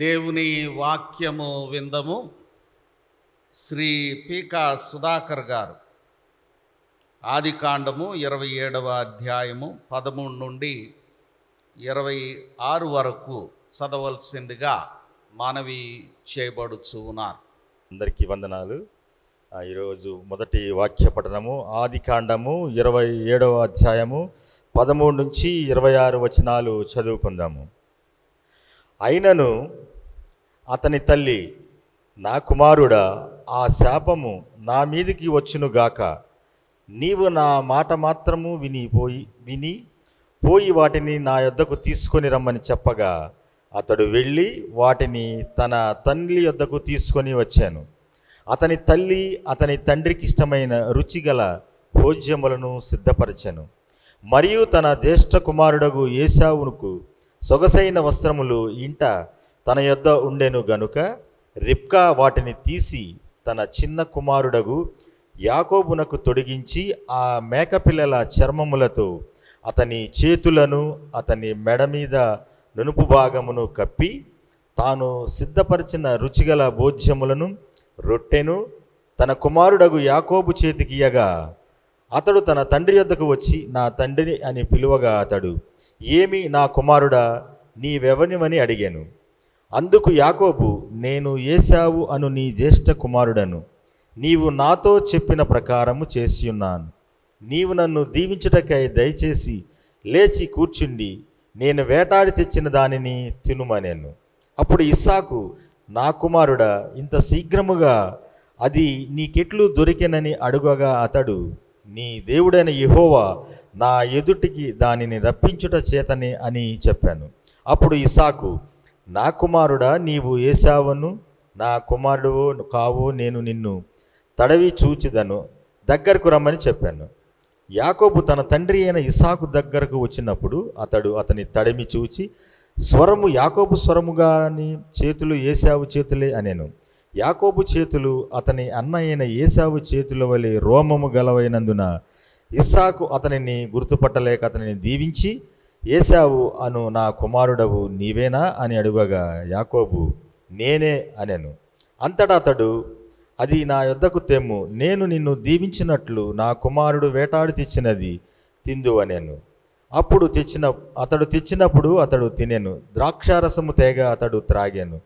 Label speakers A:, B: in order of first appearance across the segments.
A: దేవుని వాక్యము విందము. శ్రీ పీకా సుధాకర్ గారు ఆదికాండము 27వ అధ్యాయము 13 నుండి 26 వరకు చదవలసిందిగా మనవి చేయబడుచు ఉన్నారు.
B: అందరికీ వందనాలు. ఈరోజు మొదటి వాక్య పఠనము ఆదికాండము 27వ అధ్యాయము 13 నుంచి 26 వచనాలు చదువుకుందాము. అయినను అతని తల్లి, నా కుమారుడా, ఆ శాపము నా మీదికి వచ్చునుగాక. నీవు నా మాట మాత్రము విని పోయి వాటిని నా యొద్దకు తీసుకొని రమ్మని చెప్పగా అతడు వెళ్ళి వాటిని తన తండ్రి యొద్దకు తీసుకొని వచ్చాను. అతని తల్లి అతని తండ్రికి ఇష్టమైన రుచిగల భోజ్యములను సిద్ధపరచెను. మరియు తన జ్యేష్ఠ కుమారుడగు ఏశావునకు సొగసైన వస్త్రములు ఇంట తన యొద్ద ఉండెను గనుక రిబ్కా వాటిని తీసి తన చిన్న కుమారుడగు యాకోబునకు తొడిగించి ఆ మేకపిల్లల చర్మములతో అతని చేతులను అతని మెడ మీద నునుపు భాగమును కప్పి తాను సిద్ధపరిచిన రుచిగల భోజ్యములను రొట్టెను తన కుమారుడగు యాకోబు చేతికియగా అతడు తన తండ్రి యొద్దకు వచ్చి నా తండ్రిని అని పిలువగా అతడు, ఏమి నా కుమారుడా, నీవెవనివని అడిగాను. అందుకు యాకోబు, నేను ఏశావు అను నీ జ్యేష్ఠ కుమారుడను. నీవు నాతో చెప్పిన ప్రకారము చేసియున్నాను. నీవు నన్ను దీవించుటకై దయచేసి లేచి కూర్చుండి నేను వేటాడి తెచ్చిన దానిని తినుమనెను. అప్పుడు ఇస్సాకు, నా కుమారుడా, ఇంత శీఘ్రముగా అది నీకెట్లు దొరికెనని అడుగగా అతడు, నీ దేవుడైన యెహోవా నా ఎదుటికి దానిని రప్పించుట చేతనే అని చెప్పాను. అప్పుడు ఇస్సాకు, నా కుమారుడా, నీవు ఏశావును నా కుమారుడు కావు, నేను నిన్ను తడవి చూచిదను, దగ్గరకు రమ్మని చెప్పాను. యాకోబు తన తండ్రి అయిన ఇస్సాకు దగ్గరకు వచ్చినప్పుడు అతడు అతని తడిమి చూచి, స్వరము యాకోబు స్వరముగాని చేతులు ఏశావు చేతులే అనెను. యాకోబు చేతులు అతని అన్న అయిన ఏశావు చేతుల వలె రోమము గలవైనందున ఇస్సాకు అతనిని గుర్తుపట్టలేక అతనిని దీవించి, ఏశావు అను నా కుమారుడవు నీవేనా అని అడుగగా యాకోబు, నేనే అనెను. అంతటా అతడు, అది నా యొద్దకు తెమ్ము, నేను నిన్ను దీవించినట్లు నా కుమారుడు వేటాడి తెచ్చినది తిందు అనెను. అతడు తెచ్చినప్పుడు అతడు తినెను. ద్రాక్షారసము తేగ అతడు త్రాగాను.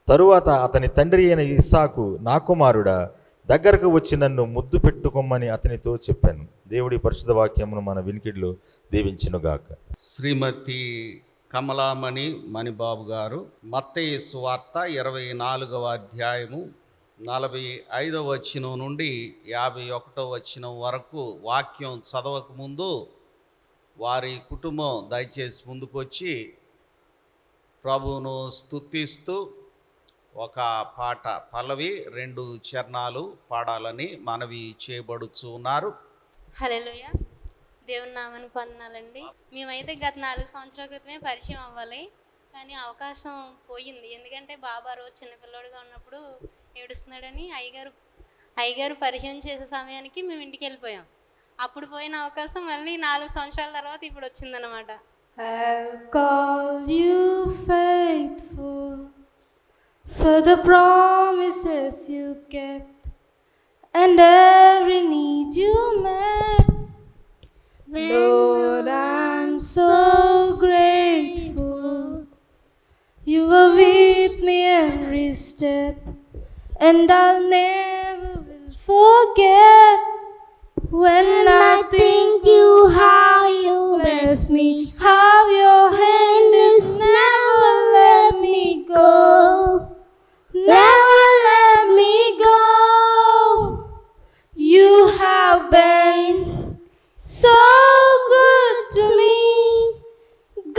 B: తరువాత అతని తండ్రి అయిన ఇస్సాకు, నా కుమారుడా, దగ్గరకు వచ్చి నన్ను ముద్దు పెట్టుకోమని అతనితో చెప్పాను. దేవుడి పరిశుద్ధ వాక్యమును మన వినికిడిలో దీవించునుగాక.
A: శ్రీమతి కమలామణి మణిబాబు గారు మత్తయి సువార్త 24వ అధ్యాయము 45వ వచనం నుండి 51వ వచనం వరకు వాక్యం చదవక ముందు వారి కుటుంబం దయచేసి ముందుకొచ్చి ప్రభువును స్తుతిస్తూ ఒక పాట పల్లవి 2 చరణాలు పాడాలని మనవి చేయబడుచు ఉన్నారు.
C: హల్లెలూయా. దేవుని నామానికి వందనాలండి. మేమైతే గత 4 సంవత్సరాల క్రితమే పరిచయం అవ్వాలి, కానీ అవకాశం పోయింది. ఎందుకంటే బాబా రోజు చిన్నపిల్లడిగా ఉన్నప్పుడు ఏడుస్తున్నాడని అయ్యగారు పరిచయం చేసే సమయానికి మేము ఇంటికి వెళ్ళిపోయాం. అప్పుడు పోయిన అవకాశం మళ్ళీ 4 సంవత్సరాల తర్వాత ఇప్పుడు వచ్చిందనమాట.
D: I'll call you faithful for the promises you kept and every need you met. Lord, I'm so grateful. You were with me every step, and I'll never will forget. When I think you how you bless me, how your hand is never let me go, never let me go. You have been so good to me,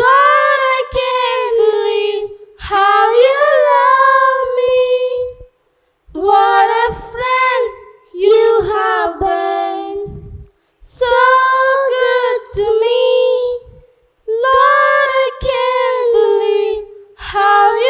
D: God, I can't believe how you love me. What a friend you have been, so good to me, Lord, I can't believe how you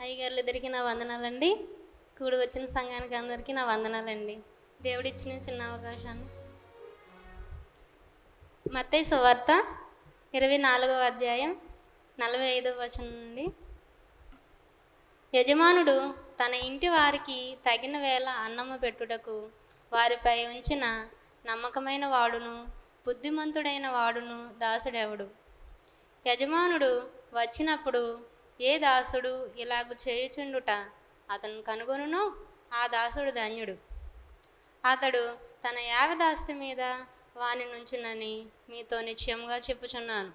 C: అయ్యగారులు ఇద్దరికి నా వందనాలండి. కూడి వచ్చిన సంఘానికి అందరికీ నా వందనాలండి. దేవుడిచ్చిన చిన్న అవకాశాన్ని. మత్తయి సువార్త 24వ అధ్యాయం 45వ వచనం నుండి. యజమానుడు తన ఇంటి వారికి తగిన వేళ అన్నము పెట్టుటకు వారిపై ఉంచిన నమ్మకమైన వాడును బుద్ధిమంతుడైన వాడును దాసుడెవడు? యజమానుడు వచ్చినప్పుడు ఏ దాసుడు ఇలాగు చేయుచుండుట అతను కనుగొనునో ఆ దాసుడు ధన్యుడు. అతడు తన యావదాస్తి మీద వాని నుంచునని మీతో నిశ్చయముగా చెప్పుచున్నాను.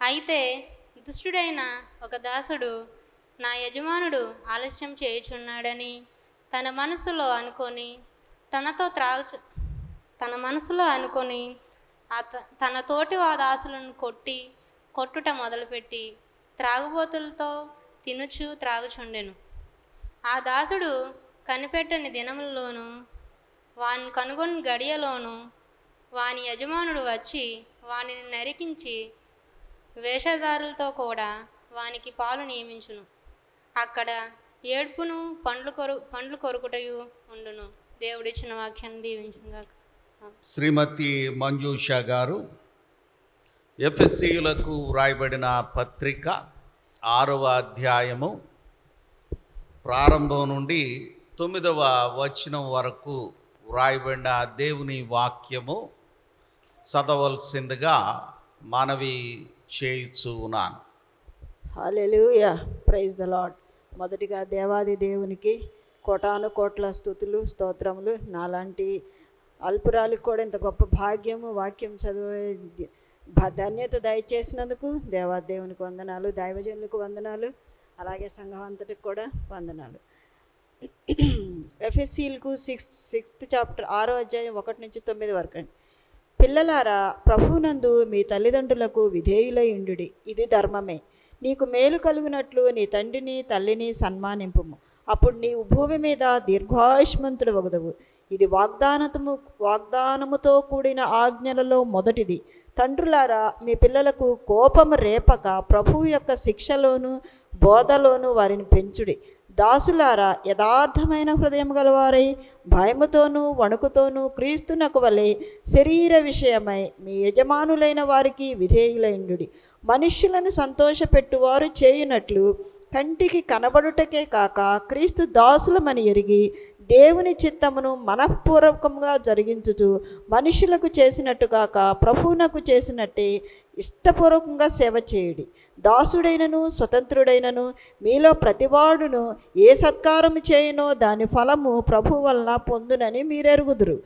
C: అయితే దుష్టుడైన ఒక దాసుడు నా యజమానుడు ఆలస్యం చేయుచున్నాడని తన మనసులో అనుకొని తన తోటి ఆ దాసులను కొట్టుట మొదలుపెట్టి త్రాగుబోతులతో తినుచు త్రాగుచుండెను. ఆ దాసుడు కనిపెట్టని దినములలోనూ వాని కనుగొని గడియలోనూ వాని యజమానుడు వచ్చి వానిని నరికించి వేషధారులతో కూడా వానికి పాలు నియమించును. అక్కడ ఏడ్పును పండ్లు కొరుకుటయు ఉండును. దేవుడిచ్చిన వాక్యాన్ని దీవించుగాక.
A: శ్రీమతి మంజూష గారు ఎఫెసీయులకు వ్రాయబడిన పత్రిక 6వ అధ్యాయము ప్రారంభం నుండి 9వ వచనం వరకు వ్రాయబడిన దేవుని వాక్యము చదవలసిందిగా మనవి చేయుచు ఉన్నాను.
E: హల్లెలూయా, ప్రైజ్ ద లార్డ్. మొదటిగా దేవాది దేవునికి కోటాను కోట్ల స్తుతులు స్తోత్రములు. నాలాంటి అల్పురాలకు కూడా ఇంత గొప్ప భాగ్యము వాక్యం చదివే ధన్యత దయచేసినందుకు దేవాది దేవునికి వందనాలు, దైవజనులకు వందనాలు, అలాగే సంఘం అంతటికి కూడా వందనాలు. ఎఫెసీయులకు 6th చాప్టర్ 6వ అధ్యాయం 1 నుంచి 9 వరకు అండి. పిల్లలారా, ప్రభువునందు మీ తల్లిదండ్రులకు విధేయులై ఉండుడి, ఇది ధర్మమే. నీకు మేలు కలుగునట్లు నీ తండ్రిని తల్లిని సన్మానింపుము, అప్పుడు నీవు భూమి మీద దీర్ఘాయుష్మంతుడు వగుదవు. ఇది వాగ్దానముతో కూడిన ఆజ్ఞలలో మొదటిది. తండ్రులారా, మీ పిల్లలకు కోపము రేపక ప్రభువు యొక్క శిక్షలోను బోధలోను వారిని పెంచుడి. దాసులారా, యథార్థమైన హృదయం గలవారై భయముతోనూ వణుకుతోనూ క్రీస్తునకు వలె శరీర విషయమై మీ యజమానులైన వారికి విధేయులైండుడి. మనుష్యులను సంతోషపెట్టువారు చేయునట్లు కంటికి కనబడుటకే కాక క్రీస్తు దాసులమని ఎరిగి దేవుని చిత్తమును మనఃపూర్వకంగా జరిగించుచు మనుషులకు చేసినట్టు కాక ప్రభువునకు చేసినట్టే ఇష్టపూర్వకంగా సేవ చేయుడి. దాసుడైనను స్వతంత్రుడైనను మీలో ప్రతివాడును ఏ సత్కారము చేయునో దాని ఫలము ప్రభు వలన పొందునని మీరెరుగుదురు.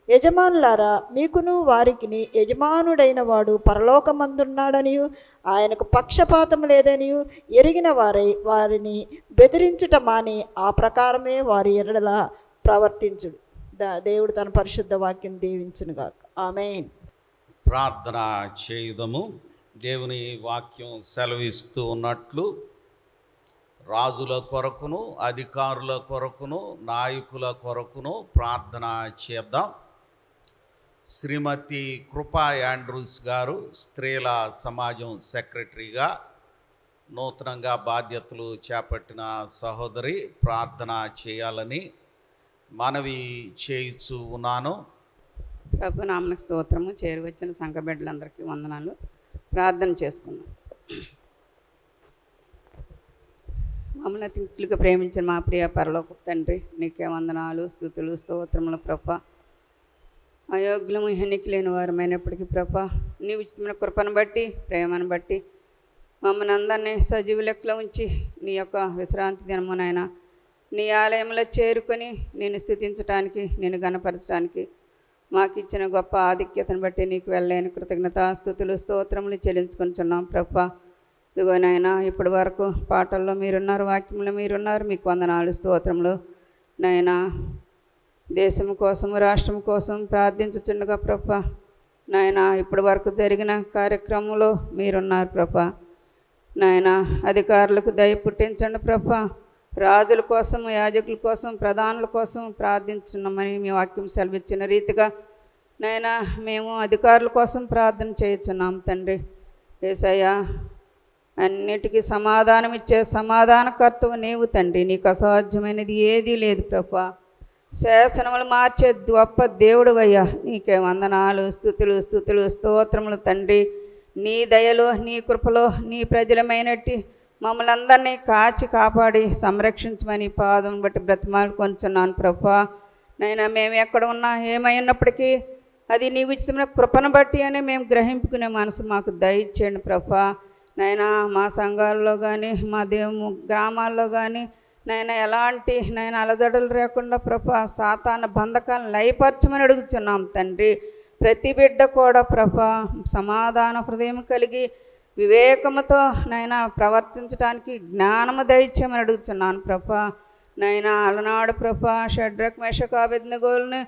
E: యజమానులారా, మీకును వారికిని యజమానుడైన వాడు పరలోకమందున్నాడనియు ఆయనకు పక్షపాతం లేదనియు ఎరిగిన వారిని బెదిరించుట మాని ఆ ప్రకారమే వారి ఎడల ప్రవర్తించుడు. దేవుడు తన పరిశుద్ధ వాక్యం దీవించునుగాక. ఆమేన్.
A: ప్రార్థన చేయుదము. దేవుని వాక్యం సెలవిస్తూ ఉన్నట్లు రాజుల కొరకును అధికారుల కొరకును నాయకుల కొరకును ప్రార్థన చేద్దాం. శ్రీమతి కృపా యాండ్రూస్ గారు స్త్రీల సమాజం సెక్రటరీగా నూతనంగా బాధ్యతలు చేపట్టిన సహోదరి ప్రార్థన చేయాలని మనవి చేయుచు ఉన్నాను.
F: ప్రభు నామనికి స్తోత్రము. చేరువచ్చిన సంఘ బిడ్డలందరికీ వందనాలు. ప్రార్థన చేసుకుందాం. మమ్మల్ని అతిథులుగా ప్రేమించిన మా ప్రియ పరలోక తండ్రి, నీకే వందనాలు, స్తుతులు, స్తోత్రములు ప్రభా. అయోగ్యులము ఎన్నిక లేని వారమైనప్పటికీ ప్రభా, నీ ఉచితమైన కృపను బట్టి ప్రేమను బట్టి మమ్మల్ని అందరినీ సజీవ లెక్కలో ఉంచి నీ యొక్క విశ్రాంతి దినమునైనా నీ ఆలయంలో చేరుకొని నేను స్తుతించడానికి నేను గణపరచడానికి మాకు ఇచ్చిన గొప్ప ఆధిక్యతను బట్టి నీకు వెళ్ళలేని కృతజ్ఞతాస్తుతులు స్తోత్రములు చెల్లించుకొనిచున్నాం ప్రభా. ఇదిగోనైనా ఇప్పటి వరకు పాటల్లో మీరున్నారు, వాక్యంలో మీరున్నారు, మీకు వందనాలు స్తోత్రములు. నైనా దేశం కోసము రాష్ట్రం కోసం ప్రార్థించుచుండగా ప్రభా, నాయనా ఇప్పటి వరకు జరిగిన కార్యక్రమంలో మీరున్నారు ప్రభా. నాయనా అధికారులకు దయ పుట్టించండి ప్రభా. రాజుల కోసం, యాజకుల కోసం, ప్రధానుల కోసం ప్రార్థించున్నామని మీ వాక్యం సెలవిచ్చిన రీతిగా నాయనా మేము అధికారుల కోసం ప్రార్థన చేయుచున్నాం తండ్రి. యేసయ్యా, అన్నిటికీ సమాధానం ఇచ్చే సమాధానకర్తవు నీవు తండ్రి. నీకు అసాధ్యమైనది ఏదీ లేదు ప్రభా. శాసనములు మార్చే గొప్ప దేవుడు అయ్యా. నీకే వందనాలు, స్తుతులు స్తుతులు స్తోత్రములు తండ్రి. నీ దయలో, నీ కృపలో, నీ ప్రజలమైనట్టి మమ్మల్ని అందరినీ కాచి కాపాడి సంరక్షించమని పాదం బట్టి బ్రతిమాలు కొంచున్నాను ప్రభా. నైనా మేము ఎక్కడ ఉన్నా ఏమైనప్పటికీ అది నీ ఉచితమైన కృపను బట్టి అని మేము గ్రహింపుకునే మనసు మాకు దయచేయండి ప్రభా. నైనా మా సంఘాల్లో కానీ మా గ్రామాల్లో కానీ నైనా ఎలాంటి అలజడులు లేకుండా ప్రభా సాతాన బంధకాలను లయపరచమని అడుగుతున్నాం తండ్రి. ప్రతి బిడ్డ కూడా ప్రభా సమాధాన హృదయం కలిగి వివేకముతో ప్రవర్తించడానికి జ్ఞానము దయచేయమని అడుగుతున్నాను ప్రభా. అలనాడు ప్రభా షడ్రక్ మేషక్ అబేద్నెగోలను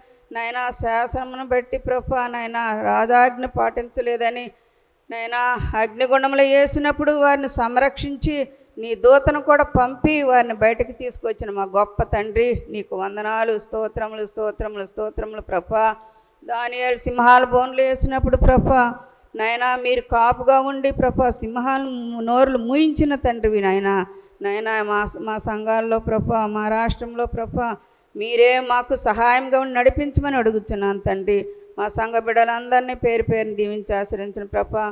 F: శాసనమును బట్టి ప్రభా రాజాజ్ఞ పాటించలేదని అగ్నిగుండంలో వేసినప్పుడు వారిని సంరక్షించి నీ దూతను కూడా పంపి వారిని బయటకు తీసుకొచ్చిన మా గొప్ప తండ్రి నీకు వందనాలు, స్తోత్రములు స్తోత్రములు స్తోత్రములు ప్రభా. దానియేలు సింహాల బోన్లు వేసినప్పుడు ప్రభా మీరు కాపుగా ఉండి ప్రభా సింహాలు నోరులు మూయించిన తండ్రివి మా సంఘాల్లో ప్రభా, మా రాష్ట్రంలో ప్రభా మీరే మాకు సహాయంగా ఉండి నడిపించమని అడుగుతున్నాను తండ్రి. మా సంఘ బిడ్డలందరినీ పేరు పేరుని దీవించి ఆశ్రయించిన ప్రభా.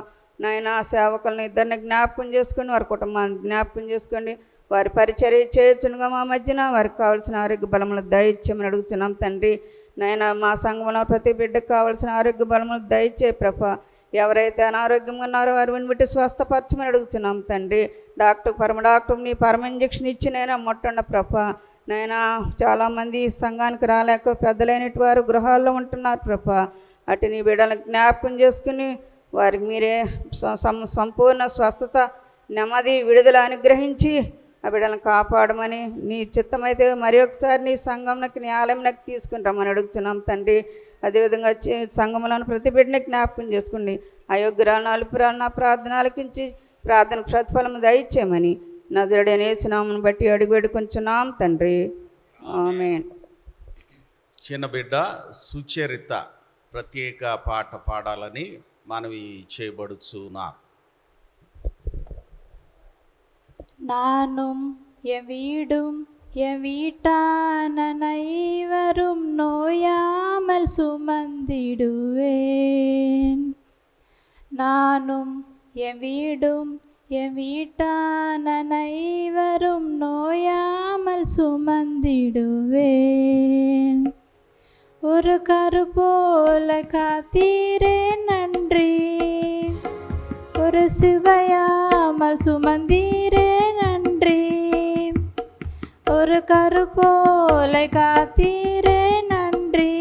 F: సేవకులను ఇద్దరిని జ్ఞాపకం చేసుకొని వారి కుటుంబాన్ని జ్ఞాపకం చేసుకోండి. వారి పరిచర్య చేయొచ్చునుగా మా మధ్యన వారికి కావాల్సిన ఆరోగ్య బలములు దయచేయమని అడుగుతున్నాం తండ్రి. మా సంఘంలో ప్రతి బిడ్డకు కావాల్సిన ఆరోగ్య బలములు దయచే ప్రభా. ఎవరైతే అనారోగ్యంగా ఉన్నారో వారిని బట్టి స్వస్థపరచమని అడుగుతున్నాం తండ్రి. పరమ డాక్టర్ నీ పరమ ఇంజక్షన్ ఇచ్చి మొట్టండ ప్రభా. చాలామంది సంఘానికి రాలేక పెద్దలైనటు వారు గృహాల్లో ఉంటున్నారు ప్రభా. అటు నీ బిడ్డలను జ్ఞాపకం చేసుకుని వారికి మీరే సంపూర్ణ స్వస్థత, నెమ్మది, విడుదల అనుగ్రహించి ఆ బిడ్డలను కాపాడమని నీ చిత్తమైతే మరి ఒకసారి నీ సంఘంలోకి, నీ ఆలయంలోకి తీసుకుని రమ్మని అడుగుతున్నాం తండ్రి. అదేవిధంగా సంఘంలోని ప్రతి బిడ్డని జ్ఞాపకం చేసుకోండి. అయోగ్యురాలను, అల్పురాలను నా ప్రార్థనలకించి ప్రార్థనకు ప్రతిఫలం దయచేయమని నజరుడైన యేసు నామమును బట్టి అడిగి వేడుకొంచున్నాం తండ్రి. ఆమేన్.
A: చిన్న బిడ్డ సుచరిత ప్రత్యేక పాట పాడాలని మనవి చేయబడుచున్నా.
D: நானும் என் வீடும் என் வீட்டானைவரும் நோயாமல் சுமந்திடுவேன். நானும் என் வீடும் என் வீட்டானைவரும் நோயாமல் சுமந்திடுவேன். ஒரு கரு போல காத்தீரே நன்றி, ஒரு சிவையாமல் சுமந்தீரே நன்றி. ஒரு கரு போல காத்தீரே நன்றி,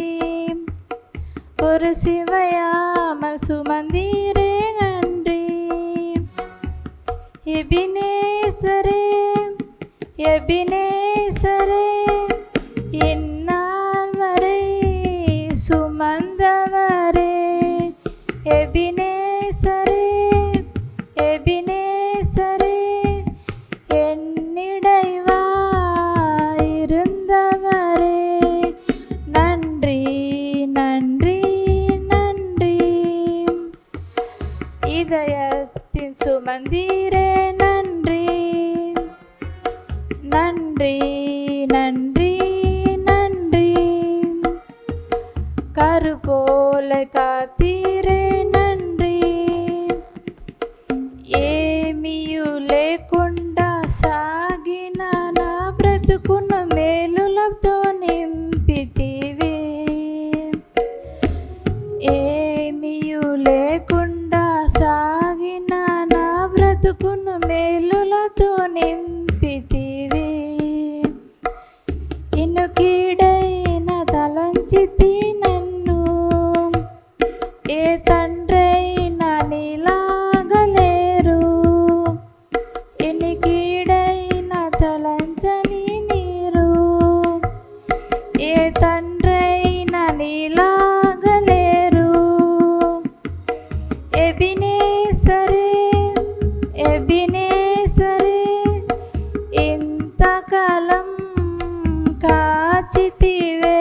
D: ஒரு சிவையாமல் சுமந்தீரே நன்றி. எபினேசரே எபினேசரே இந்நாள் வரை சுமந்தவரே. எபினேசரே எபினேசரே என்னிடைவாயிருந்தவரே. நன்றி நன்றி நன்றி. இதயத்தின் சுமந்தீரே நன்றி நன்றி நன்றி நன்றி. கரு போல காத்தீரே நன்றி. ఏమియు లేకుండా సాగిన నా బ్రతుకును మేలులతో నింపితివి. ఏమియు లేకుండా సాగిన నా బ్రతుకును మేలులతో నింపితివి. ఇనుకీడైన తలంచితి నన్ను, ఏ తండ్రైనా నీలాగలేరు. ఎనికీడైన తలంచని నీరు, ఏ తండ్రైనా నీలాగలేరు. ఎబినేసరే ఎబినేసరే ఇంతకాలం కాచితివే.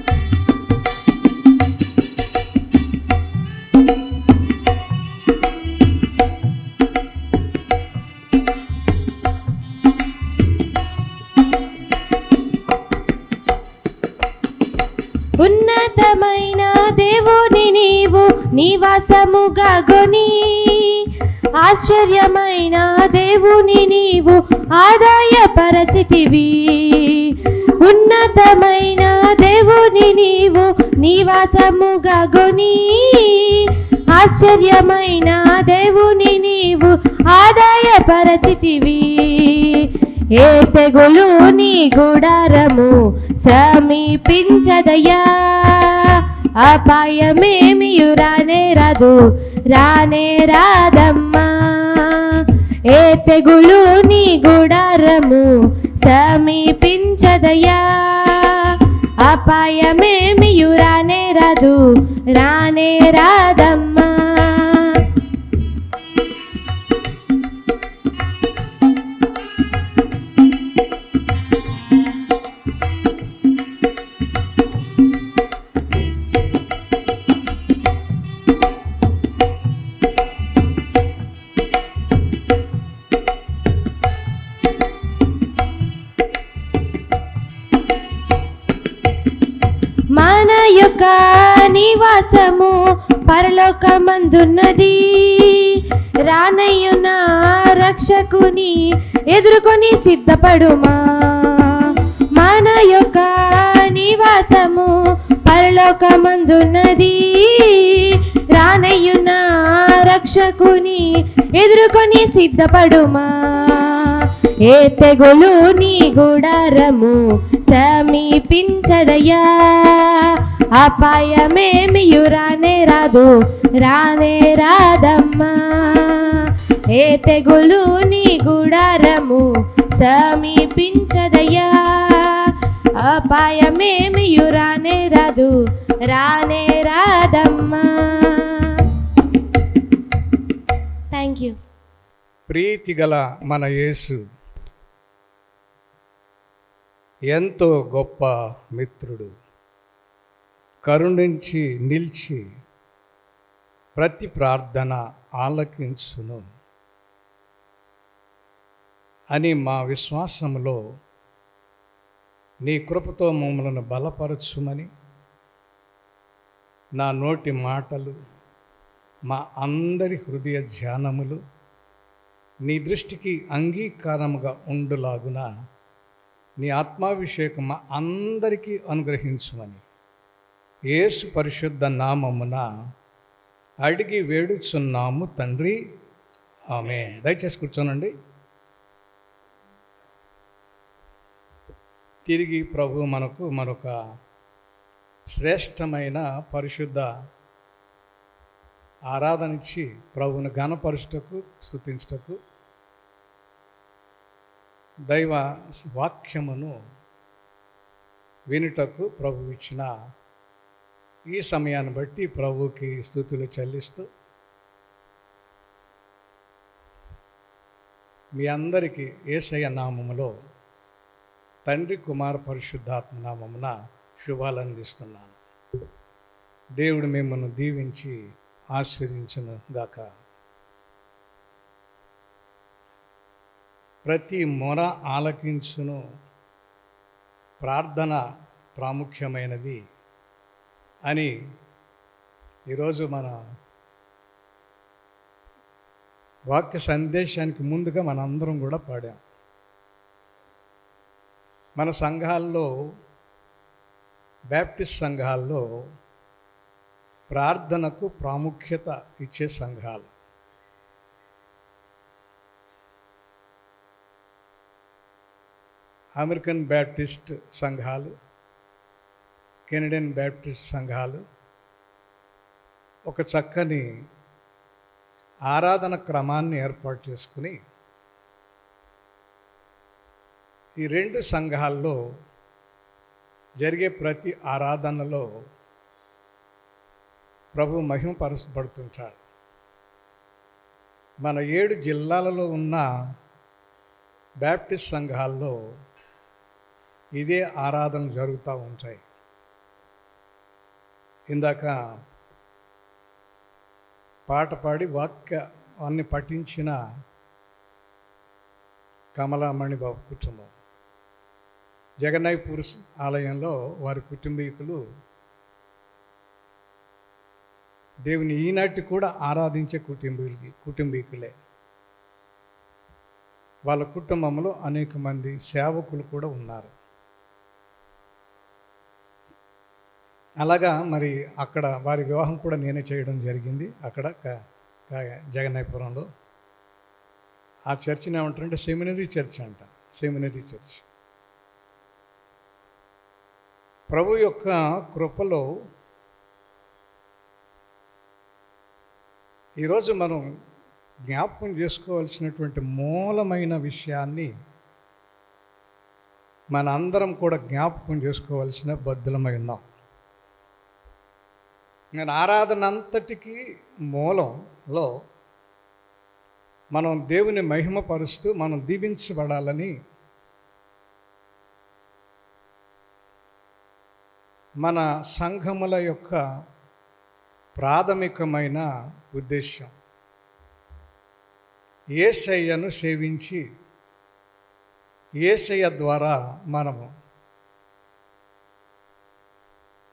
D: ఉన్నతమైన దేవుని నీవు నివాసముగా గొని ఆశ్చర్యమైన దేవుని నీవు ఆదాయపరచితివి. ఉన్నతమైన దేవుని నీవు నివాసముగా గొని ఆశ్చర్యమైన దేవుని నీవు ఆదాయపరచితివి. ఏ తెగులు నీ గుడారము సమీపించదయ్యా, అపాయమేమియు రానే రాదు రానే రాదమ్మా. ఏ తెగులు నీ గుడారము సమీపించదయ్యా, అపాయమేమియు రానే రాదు రానే రాదమ్మా. మన యొక్క నివాసము పరలోకమందున్నది, రానయ్యున్న రక్షకుని ఎదుర్కొని సిద్ధపడుమా. మన యొక్క నివాసము పరలోకమందున్నది, రానయ్యున్న రక్షకుని ఎదుర్కొని సిద్ధపడుమా. ఏ తెగులు నీ గుడారము సమీపించదయ్యా, అపాయమేమియు రానే రాదు రానే రాదమ్మా. ఏ తెగులు నీ గుడారము సమీపించదయ్యా, అపాయమేమియు రానే రాదు రానే రాదమ్మా. Thank you.
G: ప్రీతిగల మన యేసు ఎంతో గొప్ప మిత్రుడు, కరుణించి నిలిచి ప్రతి ప్రార్థన ఆలకించును అని మా విశ్వాసంలో నీ కృపతో మమ్మలను బలపరచుమని నా నోటి మాటలు, మా అందరి హృదయ ధ్యానములు నీ దృష్టికి అంగీకారముగా ఉండులాగున నీ ఆత్మాభిషేకం మా అందరికీ అనుగ్రహించుమని యేసు పరిశుద్ధ నామమున అడిగి వేడుచున్నాము తండ్రి, ఆమేన్. దయచేసి కూర్చోనండి. తిరిగి ప్రభు మనకు మరొక శ్రేష్టమైన పరిశుద్ధ ఆరాధన ఇచ్చి ప్రభువును ఘనపరచుటకు, స్తుతించుటకు, దైవ వాక్యమును వినుటకు ప్రభు ఇచ్చిన ఈ సమయాన్ని బట్టి ప్రభువుకి స్తుతులు చెల్లిస్తూ మీ అందరికీ యేసయ్య నామములో తండ్రి కుమార పరిశుద్ధాత్మ నామమున శుభాలు అందిస్తున్నాను. దేవుడు మిమ్మల్ని దీవించి ఆశీర్వదించును గాక. ప్రతి మొర ఆలకించును. ప్రార్థన ప్రాముఖ్యమైనది అని ఈరోజు మన వాక్య సందేశానికి ముందుగా మనందరం కూడా పాడాం. మన సంఘాల్లో, బ్యాప్టిస్ట్ సంఘాల్లో ప్రార్థనకు ప్రాముఖ్యత ఇచ్చే సంఘాలు. అమెరికన్ బ్యాప్టిస్ట్ సంఘాలు, కెనడియన్ బ్యాప్టిస్ట్ సంఘాలు ఒక చక్కని ఆరాధన క్రమాన్ని ఏర్పాటు చేసుకుని ఈ రెండు సంఘాల్లో జరిగే ప్రతి ఆరాధనలో ప్రభు మహిమపరచబడుతుంటాడు. మన 7 జిల్లాలలో ఉన్న బ్యాప్టిస్ట్ సంఘాల్లో ఇదే ఆరాధన జరుగుతూ ఉంటాయి. ఇందాక పాట పాడి వాక్యాన్ని పఠించిన కమలామణి బాబు కుటుంబం జగన్నాయపూర్ ఆలయంలో వారి కుటుంబీకులు దేవుని ఈనాటి కూడా ఆరాధించే కుటుంబీకులే. వాళ్ళ కుటుంబంలో అనేక మంది సేవకులు కూడా ఉన్నారు. అలాగా మరి అక్కడ వారి వివాహం కూడా నేనే చేయడం జరిగింది. అక్కడ జగన్నాయపురంలో ఆ చర్చిని ఏమంటారంటే సెమినరీ చర్చ్ అంటారు. Seminary church. ప్రభు యొక్క కృపలో ఈరోజు మనం జ్ఞాపకం చేసుకోవాల్సినటువంటి మూలమైన విషయాన్ని మన అందరం కూడా జ్ఞాపకం చేసుకోవాల్సిన బద్ధులమై ఉన్నాం. నేను ఆరాధన అంతటికీ మూలంలో మనం దేవుని మహిమపరుస్తూ మనం దీవించబడాలని మన సంఘముల యొక్క ప్రాథమికమైన ఉద్దేశం యేసయ్యను సేవించి యేసయ్య ద్వారా మనము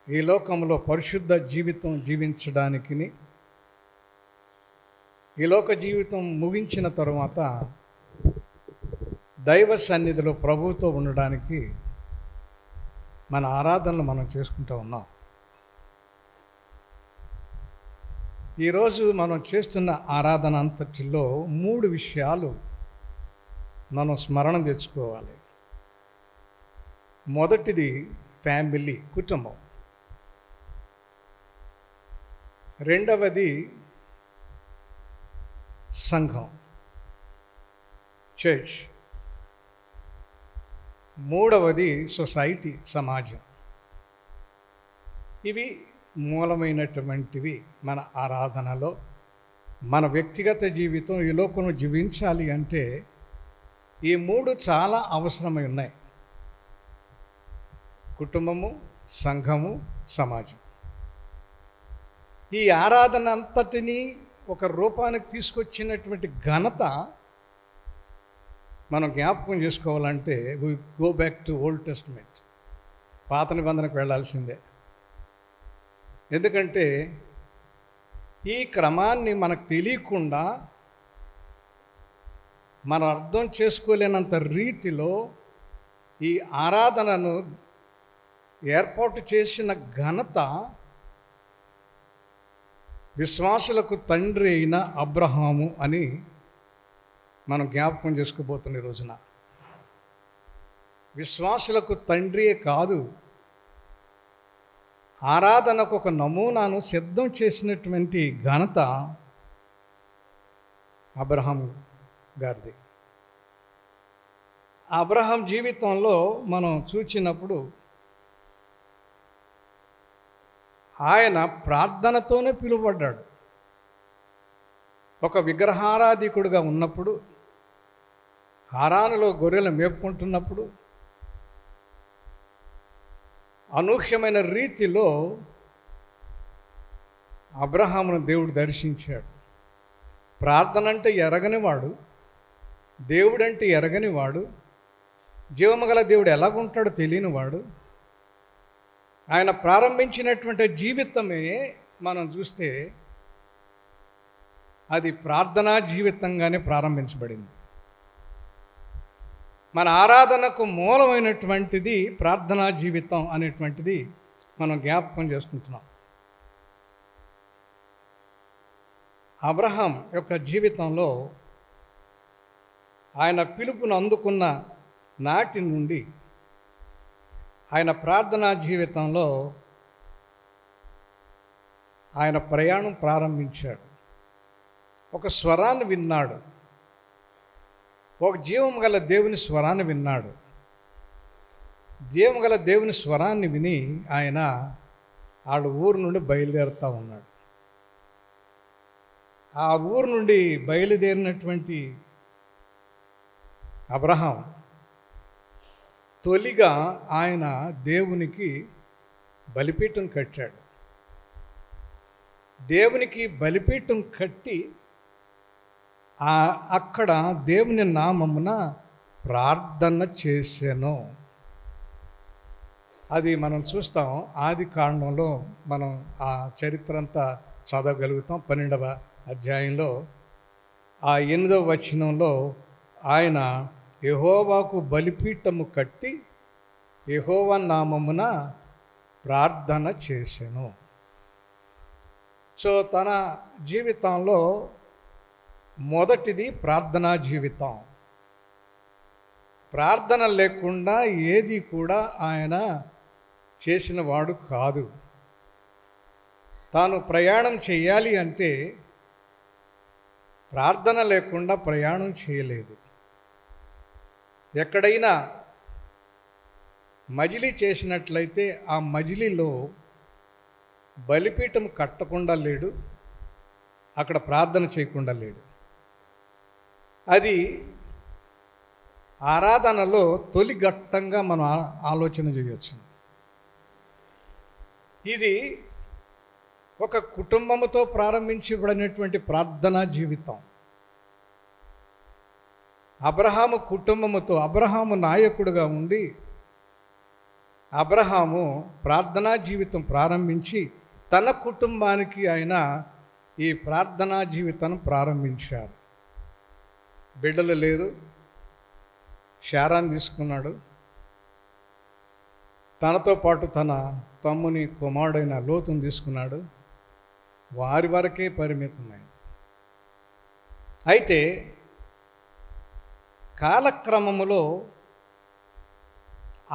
G: ఈ లోకంలో పరిశుద్ధ జీవితం జీవించడానికి, ఈ లోక జీవితం ముగించిన తరువాత దైవ సన్నిధిలో ప్రభువుతో ఉండడానికి మన ఆరాధనలు మనం చేసుకుంటూ ఉన్నాం. ఈరోజు మనం చేస్తున్న ఆరాధన అంతటిలో 3 విషయాలు మనం స్మరణ తెచ్చుకోవాలి. మొదటిది ఫ్యామిలీ, కుటుంబం. రెండవది సంఘం, చర్చ్. మూడవది సొసైటీ, సమాజం. ఇవి మూలమైనటువంటివి మన ఆరాధనలో. మన వ్యక్తిగత జీవితం ఈ లోకంలో జీవించాలి అంటే ఈ 3 చాలా అవసరమై ఉన్నాయి. కుటుంబము, సంఘము, సమాజం. ఈ ఆరాధన అంతటినీ ఒక రూపానికి తీసుకొచ్చినటువంటి ఘనత మనం జ్ఞాపకం చేసుకోవాలంటే we go back to Old Testament, పాత నిబంధనకు వెళ్ళాల్సిందే. ఎందుకంటే ఈ క్రమాన్ని మనకు తెలియకుండా మనం అర్థం చేసుకోలేనంత రీతిలో ఈ ఆరాధనను ఏర్పాటు చేసిన ఘనత విశ్వాసులకు తండ్రి అయిన అబ్రహాము అని మనం జ్ఞాపకం చేసుకోబోతున్న రోజున. విశ్వాసులకు తండ్రియే కాదు, ఆరాధనకు ఒక నమూనాను సిద్ధం చేసినటువంటి ఘనత అబ్రహాం గారిది. అబ్రహాం జీవితంలో మనం చూచినప్పుడు ఆయన ప్రార్థనతోనే పిలువబడ్డాడు. ఒక విగ్రహారాధికుడుగా ఉన్నప్పుడు, హారానులో గొర్రెలు మేపుకుంటున్నప్పుడు అనూహ్యమైన రీతిలో అబ్రహామును దేవుడు దర్శించాడు. ప్రార్థన అంటే ఎరగనివాడు, దేవుడంటే ఎరగనివాడు, జీవమగల దేవుడు ఎలాగుంటాడో తెలియనివాడు. ఆయన ప్రారంభించినటువంటి జీవితమే మనం చూస్తే అది ప్రార్థనా జీవితంగానే ప్రారంభించబడింది. మన ఆరాధనకు మూలమైనటువంటిది ప్రార్థనా జీవితం అనేటువంటిది మనం జ్ఞాపకం చేసుకుంటున్నాం. అబ్రహాం యొక్క జీవితంలో ఆయన పిలుపును అందుకున్న నాటి నుండి ఆయన ప్రార్థనా జీవితంలో ఆయన ప్రయాణం ప్రారంభించాడు. ఒక స్వరాన్ని విన్నాడు, ఒక జీవం గల దేవుని స్వరాన్ని విన్నాడు. జీవం గల దేవుని స్వరాన్ని విని ఆయన వాళ్ళ ఊరు నుండి బయలుదేరుతూ ఉన్నాడు. ఆ ఊరు నుండి బయలుదేరినటువంటి అబ్రహాం తొలిగా ఆయన దేవునికి బలిపీఠం కట్టాడు. దేవునికి బలిపీఠం కట్టి అక్కడ దేవుని నామమున ప్రార్థన చేశాను. అది మనం చూస్తాం. ఆది కాండంలో మనం ఆ చరిత్ర అంతా చదవగలుగుతాం. 12వ అధ్యాయంలో ఆ 8వ వచనంలో ఆయన యెహోవాకు బలిపీఠము కట్టి యెహోవా నామమున ప్రార్థన చేసెను. సో తన జీవితంలో మొదటిది ప్రార్థనా జీవితం. ప్రార్థన లేకుండా ఏది కూడా ఆయన చేసిన వాడు కాదు. తాను ప్రయాణం చేయాలి అంటే ప్రార్థన లేకుండా ప్రయాణం చేయలేదు. ఎక్కడైనా మజిలీ చేసినట్లయితే ఆ మజిలీలో బలిపీఠం కట్టకుండా లేడు, అక్కడ ప్రార్థన చేయకుండా లేడు. అది ఆరాధనలో తొలి ఘట్టంగా మనం ఆలోచన చేయవచ్చు. ఇది ఒక కుటుంబంతో ప్రారంభించబడినటువంటి ప్రార్థనా జీవితం. అబ్రహాము కుటుంబముతో, అబ్రహాము నాయకుడుగా ఉండి అబ్రహాము ప్రార్థనా జీవితం ప్రారంభించి తన కుటుంబానికి ఆయన ఈ ప్రార్థనా జీవితాన్ని ప్రారంభించారు. బిడ్డలు లేరు, శారాన్ని తీసుకున్నాడు. తనతో పాటు తన తమ్ముని కుమారుడైన లోతుని తీసుకున్నాడు. వారి వరకే పరిమితమైంది. అయితే కాలక్రమములో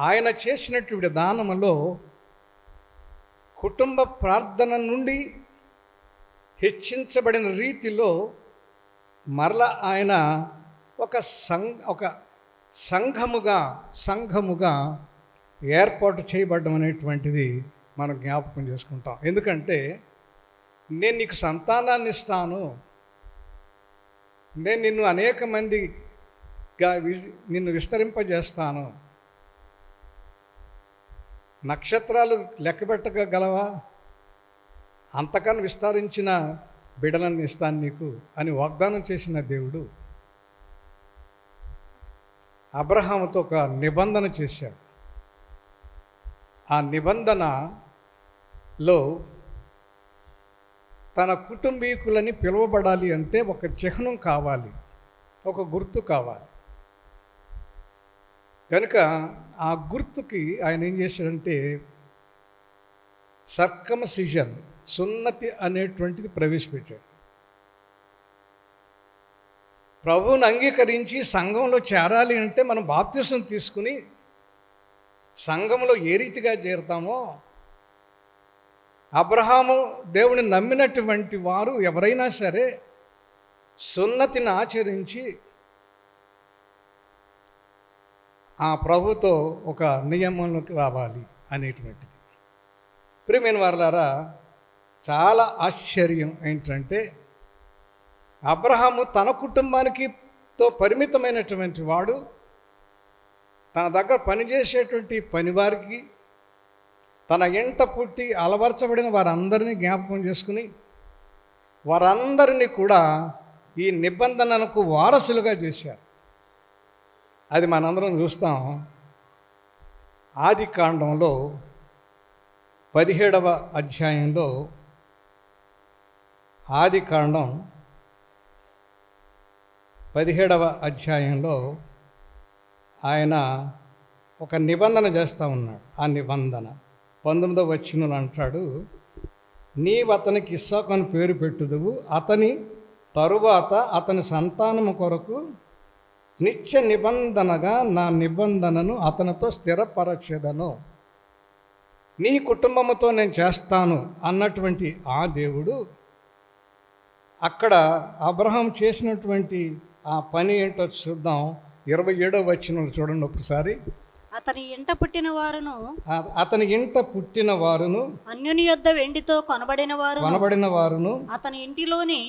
G: ఆయన చేసినటువంటి విధానములో కుటుంబ ప్రార్థన నుండి హెచ్చించబడిన రీతిలో మరలా ఆయన ఒక సంఘముగా ఏర్పాటు చేయబడడం అనేటువంటిది మనం జ్ఞాపకం చేసుకుంటాం. ఎందుకంటే నేను నీకు సంతానాన్ని ఇస్తాను, నేను నిన్ను అనేక మందిగా నిన్ను విస్తరింపజేస్తాను, నక్షత్రాలు లెక్కబెట్టగలవా, అంతకన్నా విస్తరించిన బిడ్డలను ఇస్తాను నీకు అని వాగ్దానం చేసిన దేవుడు అబ్రహాముతో ఒక నిబంధన చేశాడు. ఆ నిబంధనలో తన కుటుంబీకులని పిలువబడాలి అంటే ఒక చిహ్నం కావాలి, ఒక గుర్తు కావాలి. కనుక ఆ గుర్తుకి ఆయన ఏం చేశాడంటే సర్కమ్సిజన్, సున్నతి అనేటువంటిది ప్రవేశపెట్టాడు. ప్రభువుని అంగీకరించి సంఘంలో చేరాలి అంటే మనం బాప్తిసం తీసుకుని సంఘంలో ఏ రీతిగా చేరుతామో, అబ్రహాము దేవుని నమ్మినటువంటి వారు ఎవరైనా సరే సున్నతిని ఆచరించి ఆ ప్రభుతో ఒక నియమంలోకి రావాలి అనేటువంటిది. ప్రియమైన వారలారా, చాలా ఆశ్చర్యం ఏంటంటే అబ్రహాము తన కుటుంబానికి పరిమితమైనటువంటి వాడు. తన దగ్గర పనిచేసేటువంటి పనివారికి, తన ఎంట పుట్టి అలవర్చబడిన వారందరినీ జ్ఞాపకం చేసుకుని వారందరినీ కూడా ఈ నిబంధనలకు వారసులుగా చేశారు. అది మనందరం చూస్తాం. ఆది కాండంలో 17వ అధ్యాయంలో, ఆది కాండం 17వ అధ్యాయంలో ఆయన ఒక నిబంధన చేస్తూ ఉన్నాడు. ఆ నిబంధన 19వ వచనంలో అంటాడు, నీవు అతనికి ఇస్సాకు అని పేరు పెట్టుదువు, అతని తరువాత అతని సంతానము కొరకు నిత్య నిబంధనగా నా నిబంధనను అతనితో స్థిరపరచెదను, నీ కుటుంబముతో నేను చేస్తాను అన్నటువంటి ఆ దేవుడు అక్కడ అబ్రహాం చేసినటువంటి ఆ పని ఏంటో చూద్దాం. 27వ వచనం చూడండి ఒకసారి.
H: అతని ఇంట పుట్టిన వారును అన్యుని యొద్ద వెండితో కొనబడిన వారును అతని ఇంటిలోని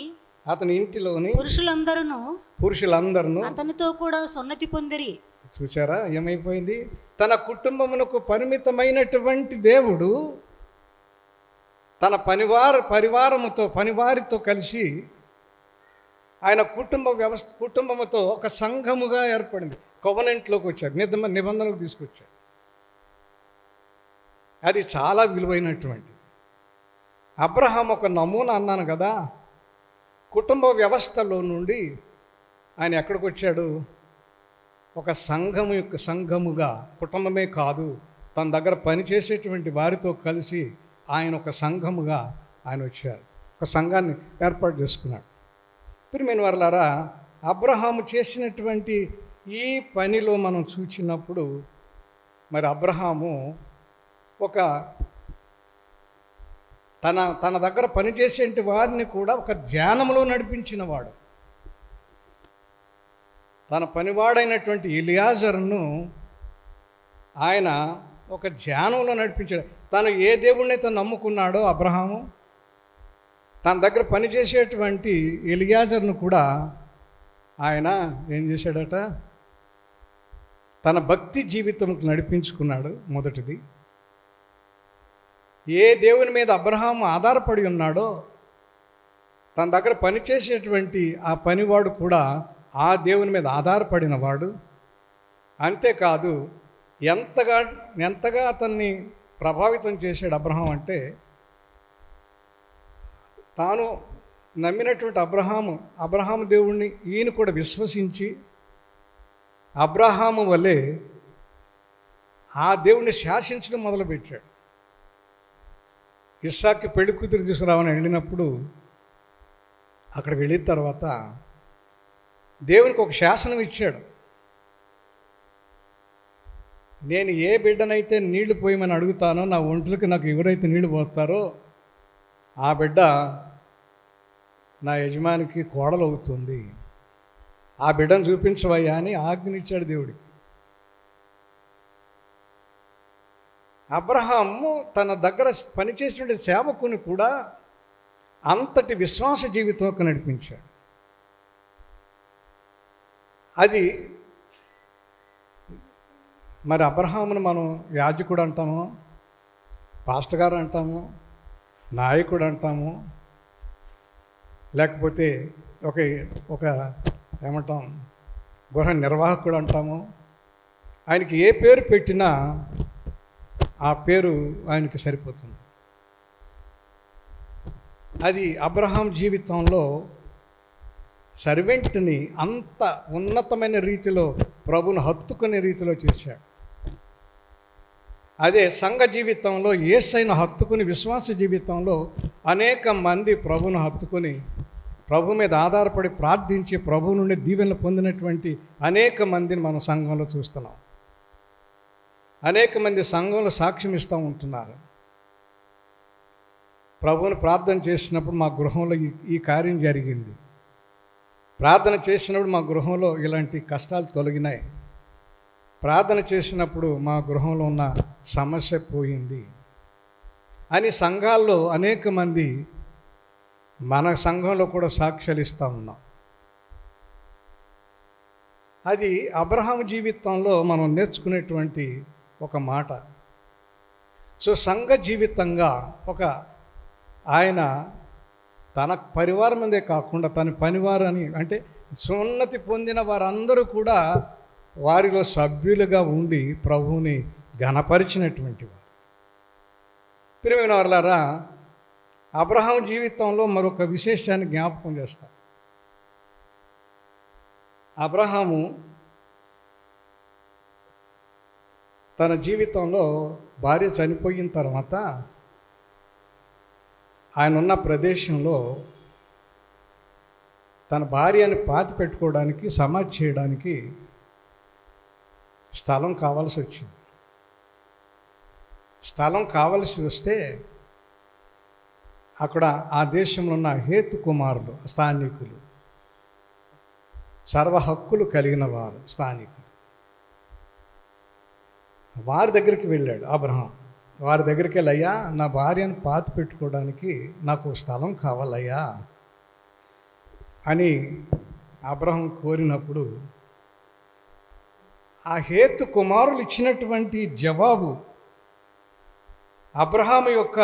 H: పురుషులందరూ అతనితో కూడా సున్నతి పొందిరి.
G: చూసారా ఏమైపోయింది? తన కుటుంబమునకు పరిమితమైనటువంటి దేవుడు తన పనివారితో కలిసి ఆయన కుటుంబముతో ఒక సంఘముగా ఏర్పడింది. కోవెనెంట్లోకి వచ్చాడు, నిబంధనకు తీసుకొచ్చాడు. అది చాలా విలువైనటువంటి. అబ్రహాం ఒక నమూనా అన్నాను కదా. కుటుంబ వ్యవస్థలో నుండి ఆయన ఎక్కడికి వచ్చాడు? ఒక సంఘముగా, కుటుంబమే కాదు, తన దగ్గర పనిచేసేటువంటి వారితో కలిసి ఆయన ఒక సంఘముగా ఆయన వచ్చాడు. ఒక సంఘాన్ని ఏర్పాటు చేసుకున్నాడు. ప్రియమైన వారలారా, అబ్రహాము చేసినటువంటి ఈ పనిలో మనం చూసినప్పుడు మరి అబ్రహాము ఒక తన దగ్గర పనిచేసే వారిని కూడా ఒక ధ్యానంలో నడిపించినవాడు. తన పనివాడైనటువంటి ఎలియాజరును ఆయన ఒక ధ్యానంలో నడిపించాడు. తను ఏ దేవుడినైతే నమ్ముకున్నాడో అబ్రహాము, తన దగ్గర పనిచేసేటువంటి ఎలియాజరును కూడా ఆయన ఏం చేశాడట? తన భక్తి జీవితంకు నడిపించుకున్నాడు. మొదటిది, ఏ దేవుని మీద అబ్రహాము ఆధారపడి ఉన్నాడో తన దగ్గర పనిచేసేటువంటి ఆ పనివాడు కూడా ఆ దేవుని మీద ఆధారపడినవాడు. అంతేకాదు, ఎంతగా అతన్ని ప్రభావితం చేశాడు అబ్రహాం అంటే, తాను నమ్మినటువంటి అబ్రహాము దేవుణ్ణి ఈయన కూడా విశ్వసించి అబ్రహాము వలె ఆ దేవుణ్ణి శాసించడం మొదలుపెట్టాడు. ఇస్సాక్కి పెళ్లి కూతురు తీసుకురావని వెళ్ళినప్పుడు అక్కడికి వెళ్ళిన తర్వాత దేవునికి ఒక శాసనం ఇచ్చాడు. నేను ఏ బిడ్డనైతే నీళ్లు పోయమని అడుగుతానో, నా ఒంట్లకి నాకు ఎవరైతే నీళ్లు పోస్తారో ఆ బిడ్డ నా యజమానికి కోడలు అవుతుంది. ఆ బిడ్డను చూపించవయ్యా అని ఆజ్ఞనిచ్చాడు దేవుడికి. అబ్రహాము తన దగ్గర పనిచేసినటువంటి సేవకుని కూడా అంతటి విశ్వాస జీవితంకు నడిపించాడు. అది మరి అబ్రహామును మనం యాజకుడు అంటాము, పాస్టర్ గారు అంటాము, నాయకుడు అంటాము, లేకపోతే ఒక ఏమంటాం, గృహ నిర్వాహకుడు అంటాము. ఆయనకి ఏ పేరు పెట్టినా ఆ పేరు ఆయనకి సరిపోతుంది. అది అబ్రహాం జీవితంలో సర్వెంట్ని అంత ఉన్నతమైన రీతిలో ప్రభువును హత్తుకునే రీతిలో చేశాడు. అదే సంఘ జీవితంలో యేసయ్యను హత్తుకుని, విశ్వాస జీవితంలో అనేక మంది ప్రభువును హత్తుకుని ప్రభు మీద ఆధారపడి ప్రార్థించి ప్రభు నుండి దీవెనలు పొందినటువంటి అనేక మందిని మనం సంఘంలో చూస్తున్నాం. అనేక మంది సంఘంలో సాక్ష్యం ఇస్తూ ఉంటున్నారు. ప్రభువుని ప్రార్థన చేసినప్పుడు మా గృహంలో ఈ కార్యం జరిగింది, ప్రార్థన చేసినప్పుడు మా గృహంలో ఇలాంటి కష్టాలు తొలగినాయి, ప్రార్థన చేసినప్పుడు మా గృహంలో ఉన్న సమస్య పోయింది అని సంఘాల్లో అనేక మంది, మన సంఘంలో కూడా సాక్ష్యాలు ఇస్తూ ఉన్నాం. అది అబ్రహాం జీవితంలో మనం నేర్చుకునేటువంటి ఒక మాట. సో సంఘ జీవితంగా ఆయన తన పరివారం మీదే కాకుండా తన పనివారని, అంటే సున్నతి పొందిన వారందరూ కూడా వారిలో సభ్యులుగా ఉండి ప్రభువుని ఘనపరిచినటువంటి వారు. ప్రియమైన వారలారా, అబ్రహాం జీవితంలో మరొక విశేషాన్ని జ్ఞాపకం చేస్తాం. అబ్రహాము తన జీవితంలో భార్య చనిపోయిన తర్వాత ఆయన ఉన్న ప్రదేశంలో తన భార్యని పాతి పెట్టుకోవడానికి, సమాధి చేయడానికి స్థలం కావాల్సి వచ్చింది. స్థలం కావలసి వస్తే అక్కడ ఆ దేశంలో ఉన్న హేతు కుమారులు, స్థానికులు, సర్వ హక్కులు కలిగిన వారు, స్థానికులు, వారి దగ్గరికి వెళ్ళాడు అబ్రహాం. వారి దగ్గరికి వెళ్ళయ్యా, నా భార్యను పాతి పెట్టుకోవడానికి నాకు స్థలం కావాలయ్యా అని అబ్రహాం కోరినప్పుడు ఆ హేతు కుమారులు ఇచ్చినటువంటి జవాబు అబ్రహాం యొక్క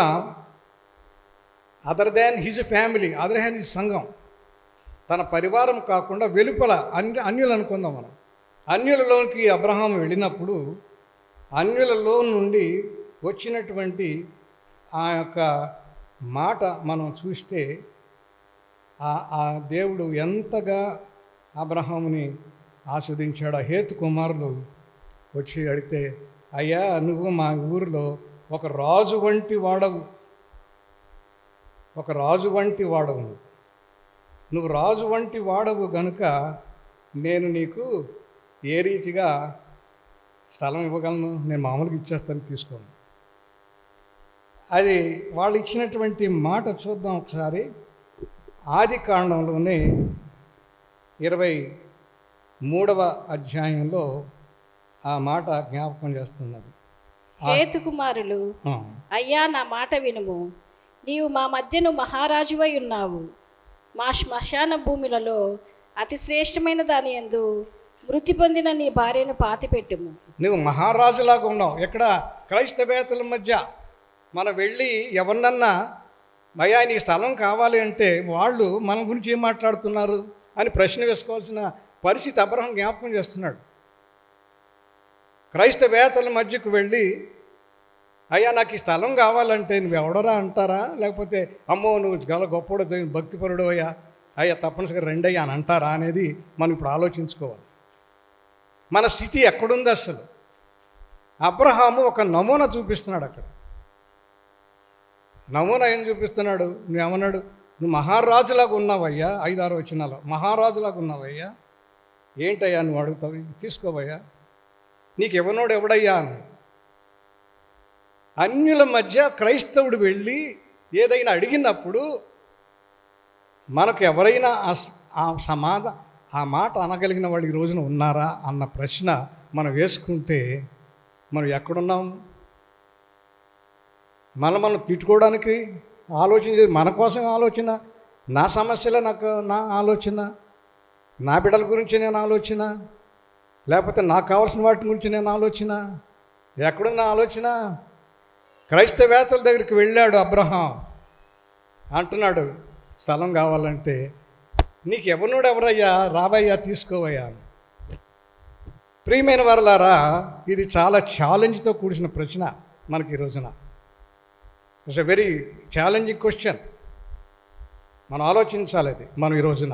G: other than his family, other than his సంఘం, తన పరివారం కాకుండా వెలుపల అన్యులు అనుకుందాం మనం, అన్యులలోకి అబ్రహాం వెళ్ళినప్పుడు అన్యులలో నుండి వచ్చినటువంటి ఆ యొక్క మాట మనం చూస్తే ఆ దేవుడు ఎంతగా అబ్రహాముని ఆస్వాదించాడు. ఆ హేతు కుమారులు వచ్చి అడిగితే, అయ్యా నువ్వు మా ఊరిలో ఒక రాజు వంటి వాడవు, ఒక రాజు వంటి వాడవు, నువ్వు రాజు వంటి వాడవు గనుక నేను నీకు ఏ రీతిగా స్థలం ఇవ్వగలను, నేను మామూలుగా ఇచ్చేస్తాను, తీసుకోను. అది వాళ్ళు ఇచ్చినటువంటి మాట చూద్దాం ఒకసారి. ఆది కాండంలోనే 23వ అధ్యాయంలో ఆ మాట జ్ఞాపకం చేస్తున్నది.
H: హేతు కుమారులు, అయ్యా నా మాట వినుము, నీవు మా మధ్యను మహారాజువై ఉన్నావు. మా శ్మశాన భూములలో అతి శ్రేష్టమైన దాని యందు మృతి పొందిన నీ భార్యను పాతిపెట్టుము.
G: నువ్వు మహారాజులాగా ఉన్నావు. ఎక్కడ? క్రైస్తవేతల మధ్య. మనం వెళ్ళి ఎవరినన్నా భయ్యా నీ స్థలం కావాలి అంటే వాళ్ళు మన గురించి ఏం మాట్లాడుతున్నారు అని ప్రశ్న వేసుకోవాల్సిన పరిస్థితి అబ్రహాం జ్ఞాపకం చేస్తున్నాడు. క్రైస్తవేతల మధ్యకు వెళ్ళి అయ్యా నాకు ఈ స్థలం కావాలంటే నువ్వు ఎవడరా అంటారా, లేకపోతే అమ్మో నువ్వు గల గొప్పడు భక్తిపరుడు అయ్యా, అయ్యా తప్పనిసరిగా రెండయ్యా అని అంటారా అనేది మనం ఇప్పుడు ఆలోచించుకోవాలి. మన స్థితి ఎక్కడుంది అసలు? అబ్రహాము ఒక నమూనా చూపిస్తున్నాడు అక్కడ. నమూనా ఏం చూపిస్తున్నాడు? నువ్వేమన్నాడు? నువ్వు మహారాజులాగా ఉన్నావయ్యా. 5-6 వచనాలు మహారాజులాగా ఉన్నావయ్యా. ఏంటయ్యా నువ్వు అడుగుతావు? తీసుకోవయ్యా, నీకు ఇవ్వనోడు ఎవడయ్యా అని. అన్యుల మధ్య క్రైస్తవుడు వెళ్ళి ఏదైనా అడిగినప్పుడు మనకు ఎవరైనా ఆ మాట అనగలిగిన వాళ్ళు ఈ రోజున ఉన్నారా అన్న ప్రశ్న మనం వేసుకుంటే మనం ఎక్కడున్నాం? మనం తిట్టుకోవడానికి ఆలోచన, మన కోసం ఆలోచన, నా సమస్యలే నా ఆలోచన, నా బిడ్డల గురించి నేను ఆలోచన, లేకపోతే నాకు కావాల్సిన వాటి గురించి నేను ఆలోచన. ఎక్కడున్న ఆలోచన? క్రైస్తవేతల దగ్గరికి వెళ్ళాడు అబ్రహాం, అంటున్నాడు స్థలం కావాలంటే నీకు ఎవరయ్యా, రాబయ్యా, తీసుకోవయ్యా. ప్రియమైన వారలారా, ఇది చాలా ఛాలెంజ్తో కూడిన ప్రశ్న మనకి ఈ రోజున. It's a very challenging question. మనం ఆలోచించాలి. అది మనం ఈ రోజున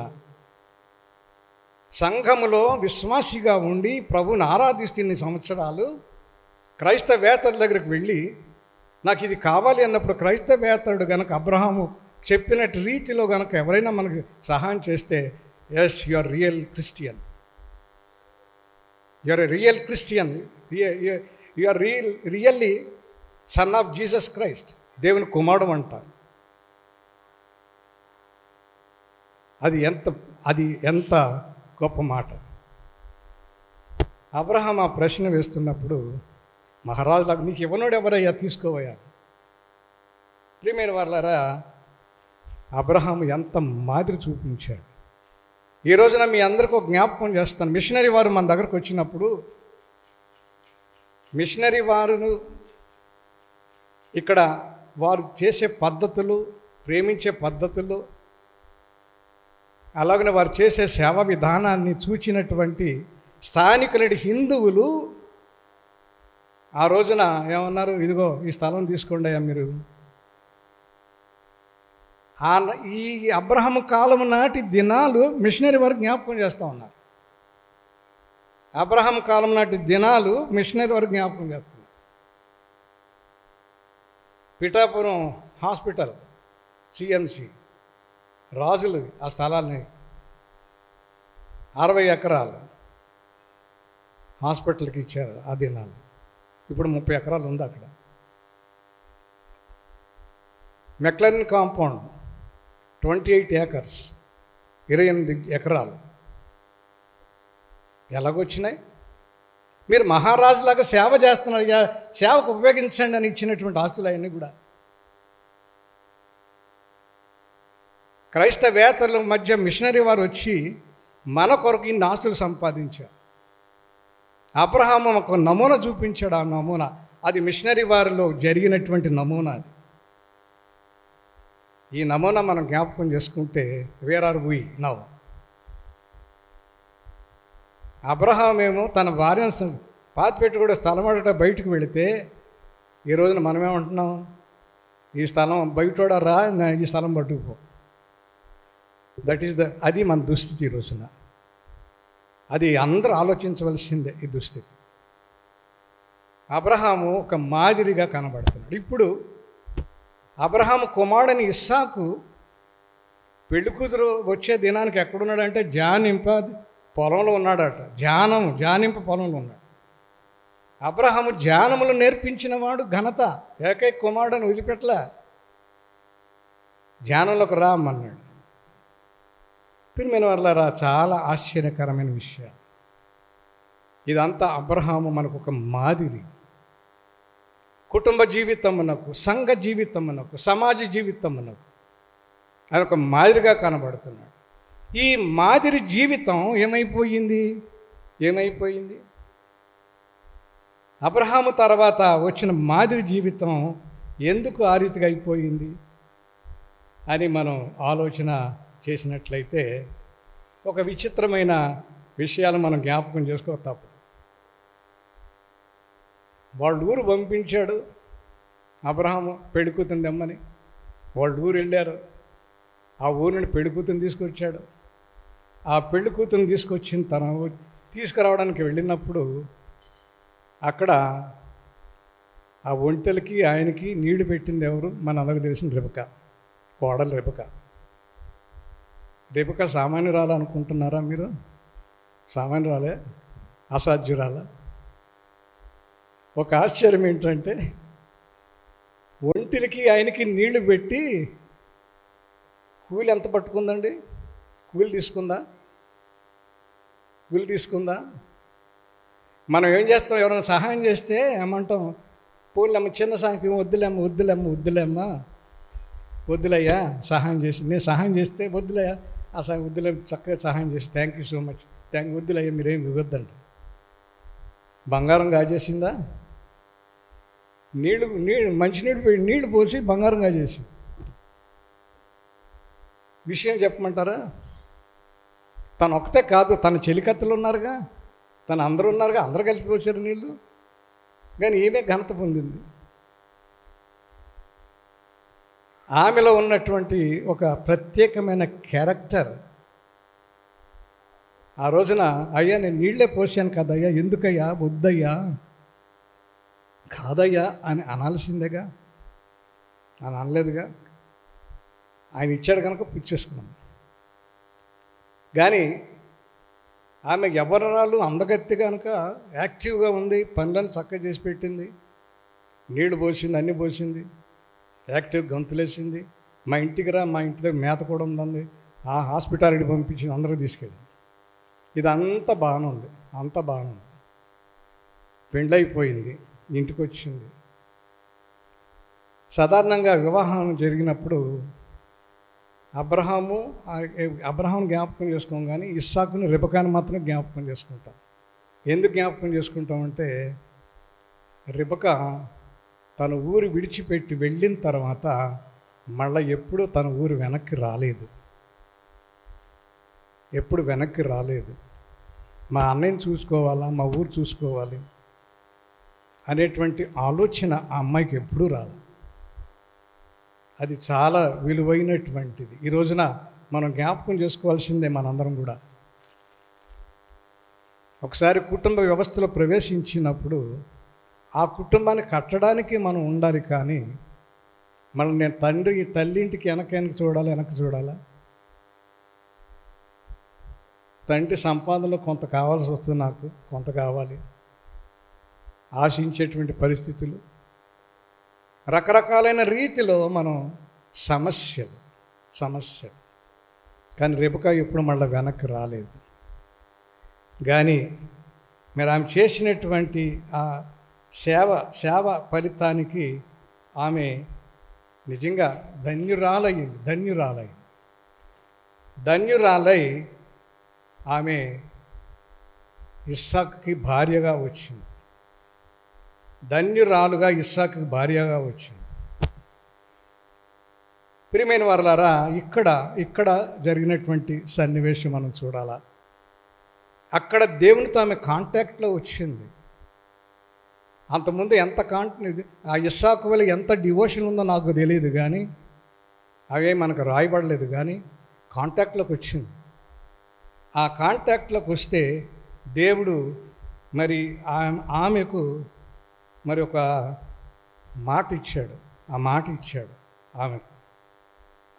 G: సంఘములో విశ్వాసిగా ఉండి ప్రభువుని ఆరాధిస్తున్న సంవత్సరాలు క్రైస్తవేతల దగ్గరికి వెళ్ళి నాకు ఇది కావాలి అన్నప్పుడు క్రైస్తవేతరుడు కనుక అబ్రహాము చెప్పినట్టు రీతిలో కనుక ఎవరైనా మనకు సహాయం చేస్తే, yes you are real Christian, you are a real Christian, you are really son of Jesus Christ, దేవుని కుమారుడు అంటారు. అది ఎంత గొప్ప మాట. అబ్రహాం ఆ ప్రశ్న వేస్తున్నప్పుడు మహారాజులకు నీకు ఇవ్వనోడు ఎవరయ్యా, తీసుకోవయ్యా. ప్రియమైన వాళ్ళారా, అబ్రహాం ఎంత మాదిరి చూపించాడు. ఈ రోజున మీ అందరికీ ఒక జ్ఞాపకం చేస్తాను. మిషనరీ వారు మన దగ్గరకు వచ్చినప్పుడు మిషనరీ వారును ఇక్కడ వారు చేసే పద్ధతులు, ప్రేమించే పద్ధతులు, అలాగనే వారు చేసే సేవా విధానాన్ని చూచినటువంటి స్థానికులైన హిందువులు ఆ రోజున ఏమన్నారు? ఇదిగో ఈ స్థలం తీసుకోండి అయ్యా మీరు. ఈ అబ్రహాం కాలం నాటి దినాలు మిషనరీ వారు జ్ఞాపకం చేస్తూ ఉన్నారు. అబ్రహాం కాలం నాటి దినాలు మిషనరీ వారు జ్ఞాపకం చేస్తున్నారు. పిఠాపురం హాస్పిటల్, సిఎంసి రాజులు ఆ స్థలాన్ని 60 ఎకరాలు హాస్పిటల్కి ఇచ్చారు ఆ దినాలు. ఇప్పుడు 30 ఎకరాలు ఉంది అక్కడ. మెక్లరిన్ కాంపౌండ్ 28 ఏకర్స్, 28 ఎకరాలు. ఎలాగొచ్చినాయి? మీరు మహారాజులాగా సేవ చేస్తున్నారు, సేవకు ఉపయోగించండి అని ఇచ్చినటువంటి ఆస్తులు అవన్నీ కూడా. క్రైస్తవేతరుల మధ్య మిషనరీ వారు వచ్చి మన కొరకు ఇన్ని ఆస్తులు సంపాదించారు. అబ్రహాము ఒక నమూనా చూపించాడు. ఆ నమూనా అది మిషనరీ వారిలో జరిగినటువంటి నమూనా. అది ఈ నమూనా మనం జ్ఞాపకం చేసుకుంటే వేర్ ఆర్ వి నౌ? అబ్రహామేమో తన భార్యను పాతిపెట్టి కూడా స్థలమడట బయటకు వెళితే ఈ రోజున మనమేమంటున్నాం? ఈ స్థలం బయటోడా రా, ఈ స్థలం పట్టుకుపో. అది మన దుస్థితి ఈ రోజున. అది అందరూ ఆలోచించవలసిందే ఈ దుస్థితి. అబ్రహాము ఒక మాదిరిగా కనబడుతున్నాడు. ఇప్పుడు అబ్రహాము కుమారుడని ఇస్సాకు పెళ్లి కూతురు వచ్చే దినానికి ఎక్కడున్నాడంటే జానింప పొలంలో ఉన్నాడట. జానింప పొలంలో ఉన్నాడు. అబ్రహాము జ్ఞానములు నేర్పించిన వాడు, ఘనత, ఏకైక కుమారుడని వదిలిపెట్టలే, జ్ఞానంలోకి రామన్నాడు. ప్రియమైన వాళ్ళారా, చాలా ఆశ్చర్యకరమైన విషయాలు. ఇదంతా అబ్రహాము మనకు ఒక మాదిరి. కుటుంబ జీవితమునకు, సంఘ జీవితమునకు, సమాజ జీవితమునకు ఆయన ఒక మాదిరిగా కనబడుతున్నాడు. ఈ మాదిరి జీవితం ఏమైపోయింది? అబ్రహాము తర్వాత వచ్చిన మాదిరి జీవితం ఎందుకు ఆ రీతిగా అయిపోయింది అని మనం ఆలోచన చేసినట్లయితే ఒక విచిత్రమైన విషయాలు మనం జ్ఞాపకం చేసుకో తప్పదు. వాళ్ళ ఊరు పంపించాడు అబ్రహాము పెళ్లి కూతురు తెమ్మని. వాళ్ళ ఊరు వెళ్ళారు. ఆ ఊరు నుండి పెళ్లి కూతురుని తీసుకొచ్చాడు. ఆ పెళ్లి కూతురుని తీసుకొచ్చిన తర్వాత తీసుకురావడానికి వెళ్ళినప్పుడు అక్కడ ఆ ఒంటెలకి ఆయనకి నీళ్లు పెట్టింది ఎవరు? మన అందరికి తెలిసిన రెబెకా, కోడలు రెబెకా. రెబెకా సామాన్యురాలు అనుకుంటున్నారా మీరు? సామాన్యురాలే, అసాధ్యురాలా? ఒక ఆశ్చర్యం ఏంటంటే ఒంటిలకి ఆయనకి నీళ్లు పెట్టి కూలి ఎంత పట్టుకుందండి? కూలి తీసుకుందా? మనం ఏం చేస్తాం? ఎవరైనా సహాయం చేస్తే ఏమంటాం? పోలేమ్మ, చిన్న సహాయం వద్దులయ్యా సహాయం చేసి, నేను సహాయం చేస్తే వద్దులయ్యా, ఆ సహాయం వద్దులే, చక్కగా సహాయం చేసి థ్యాంక్ యూ సో మచ్, వద్దులయ్యా మీరేం ఇవ్వద్దండి. బంగారం కాజేసిందా? నీళ్లు పోసి బంగారం కాజేసి. విషయం చెప్పమంటారా? తను ఒక్కతే కాదు, తన చెలికత్తలు ఉన్నారుగా, అందరూ ఉన్నారుగా, అందరూ కలిసి పోసారు నీళ్ళు. కానీ ఈమె ఘనత పొందింది. ఆమెలో ఉన్నటువంటి ఒక ప్రత్యేకమైన క్యారెక్టర్. ఆ రోజున అయ్యా నేను నీళ్ళే పోసాను కదయ్యా, ఎందుకయ్యా, వద్దయ్యా, కాదయ్యా అని అనాల్సిందేగా, అని అనలేదుగా. ఆయన ఇచ్చాడు కనుక పుచ్చేసుకున్నాను. కానీ ఆమె ఎవరాలు అందగత్తి కనుక యాక్టివ్గా ఉంది, పనులను చక్కగా చేసి పెట్టింది, నీళ్లు పోసింది, అన్నీ పోసింది, యాక్టివ్ గంతులేసింది. మా ఇంటికి రా, మా ఇంటి దగ్గర మేత కూడా ఉందండి, ఆ హాస్పిటాలిటీ పంపించింది, అందరూ తీసుకెళ్ళి. ఇదంతా బాగానే ఉంది, పెళ్ళైపోయింది, ఇంటికి వచ్చింది. సాధారణంగా వివాహం జరిగినప్పుడు అబ్రహాం జ్ఞాపకం చేసుకోం, కానీ ఇస్సాకుని రెబెకాని మాత్రం జ్ఞాపకం చేసుకుంటాం. ఎందుకు జ్ఞాపకం చేసుకుంటామంటే రెబెకా తన ఊరు విడిచిపెట్టి వెళ్ళిన తర్వాత మళ్ళీ ఎప్పుడూ తన ఊరు వెనక్కి రాలేదు. మా అన్నయ్యని చూసుకోవాలా, మా ఊరు చూసుకోవాలి అనేటువంటి ఆలోచన ఆ అమ్మాయికి ఎప్పుడూ రాలేదు. అది చాలా విలువైనటువంటిది. ఈ రోజున మనం జ్ఞాపకం చేసుకోవాల్సిందే మనందరం కూడా. ఒకసారి కుటుంబ వ్యవస్థలో ప్రవేశించినప్పుడు ఆ కుటుంబాన్ని కట్టడానికి మనం ఉండాలి, కానీ మనం నేను తల్లింటికి వెనక్కి చూడాలా? తండ్రి సంపాదనలో కొంత కావాల్సి వస్తుంది, నాకు కొంత కావాలి, ఆశించేటువంటి పరిస్థితులు, రకరకాలైన రీతిలో మనం సమస్యలు. కానీ రెబెకా ఎప్పుడు మళ్ళీ వెనక్కి రాలేదు. కానీ మరి ఆమె చేసినటువంటి ఆ సేవ ఫలితానికి ఆమె నిజంగా ధన్యురాలై ఆమె ఇస్సాకుకి భార్యగా వచ్చింది. ధన్యురాలుగా ఇస్సాకుకి భార్యగా వచ్చింది. ప్రియమైన వారలారా, ఇక్కడ జరిగినటువంటి సన్నివేశం మనం చూడాలా. అక్కడ దేవునితో ఆమె కాంటాక్ట్లో వచ్చింది. అంతకుముందు ఎంత ఆ ఇస్సాకు వల్ల ఎంత డివోషన్ ఉందో నాకు తెలియదు, కానీ అవే మనకు రాయబడలేదు, కానీ కాంటాక్ట్లోకి వచ్చింది. ఆ కాంటాక్ట్లోకి వస్తే దేవుడు మరి ఆమెకు మరి ఒక మాట ఇచ్చాడు. ఆమెకు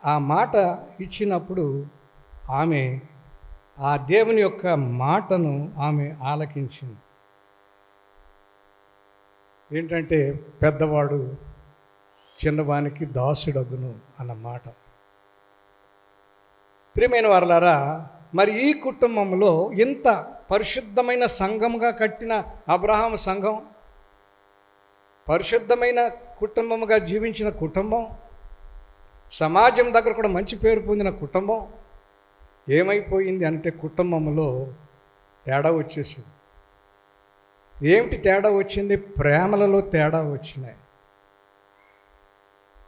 G: ఆ మాట ఇచ్చినప్పుడు ఆమె ఆ దేవుని యొక్క మాటను ఆమె ఆలకించింది. ఏంటంటే పెద్దవాడు చిన్నవానికి దాసుడగును అన్న మాట. ప్రియమైన వారలారా, మరి ఈ కుటుంబంలో ఇంత పరిశుద్ధమైన సంఘముగా కట్టిన అబ్రహాం సంఘం, పరిశుద్ధమైన కుటుంబముగా జీవించిన కుటుంబం, సమాజం దగ్గర కూడా మంచి పేరు పొందిన కుటుంబం ఏమైపోయింది అంటే కుటుంబంలో తేడా వచ్చేసింది. ఏమిటి తేడా వచ్చింది? ప్రేమలలో తేడా వచ్చినాయి,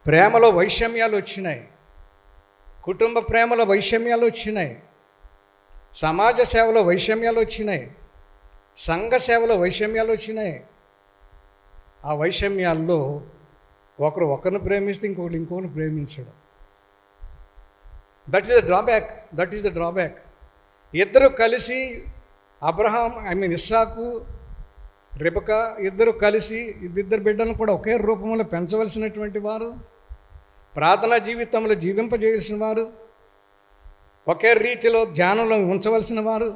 G: ప్రేమలో వైషమ్యాలు వచ్చినాయి, కుటుంబ ప్రేమలో వైషమ్యాలు వచ్చినాయి, సమాజ సేవలో వైషమ్యాలు వచ్చినాయి, సంఘ సేవలో వైషమ్యాలు వచ్చినాయి. ఆ వైషమ్యాల్లో ఒకరిని ప్రేమిస్తే ఇంకొకరిని ప్రేమించడం, దట్ ఈస్ ద డ్రాబ్యాక్. ఇద్దరు కలిసి ఇస్సాకు రెబెకా ఇద్దరు కలిసి ఇద్దరు బిడ్డలను కూడా ఒకే రూపంలో పెంచవలసినటువంటి వారు, ప్రార్థనా జీవితంలో జీవింపజేయాల్సిన వారు, ఒకే రీతిలో ధ్యానంలో ఉంచవలసిన వారు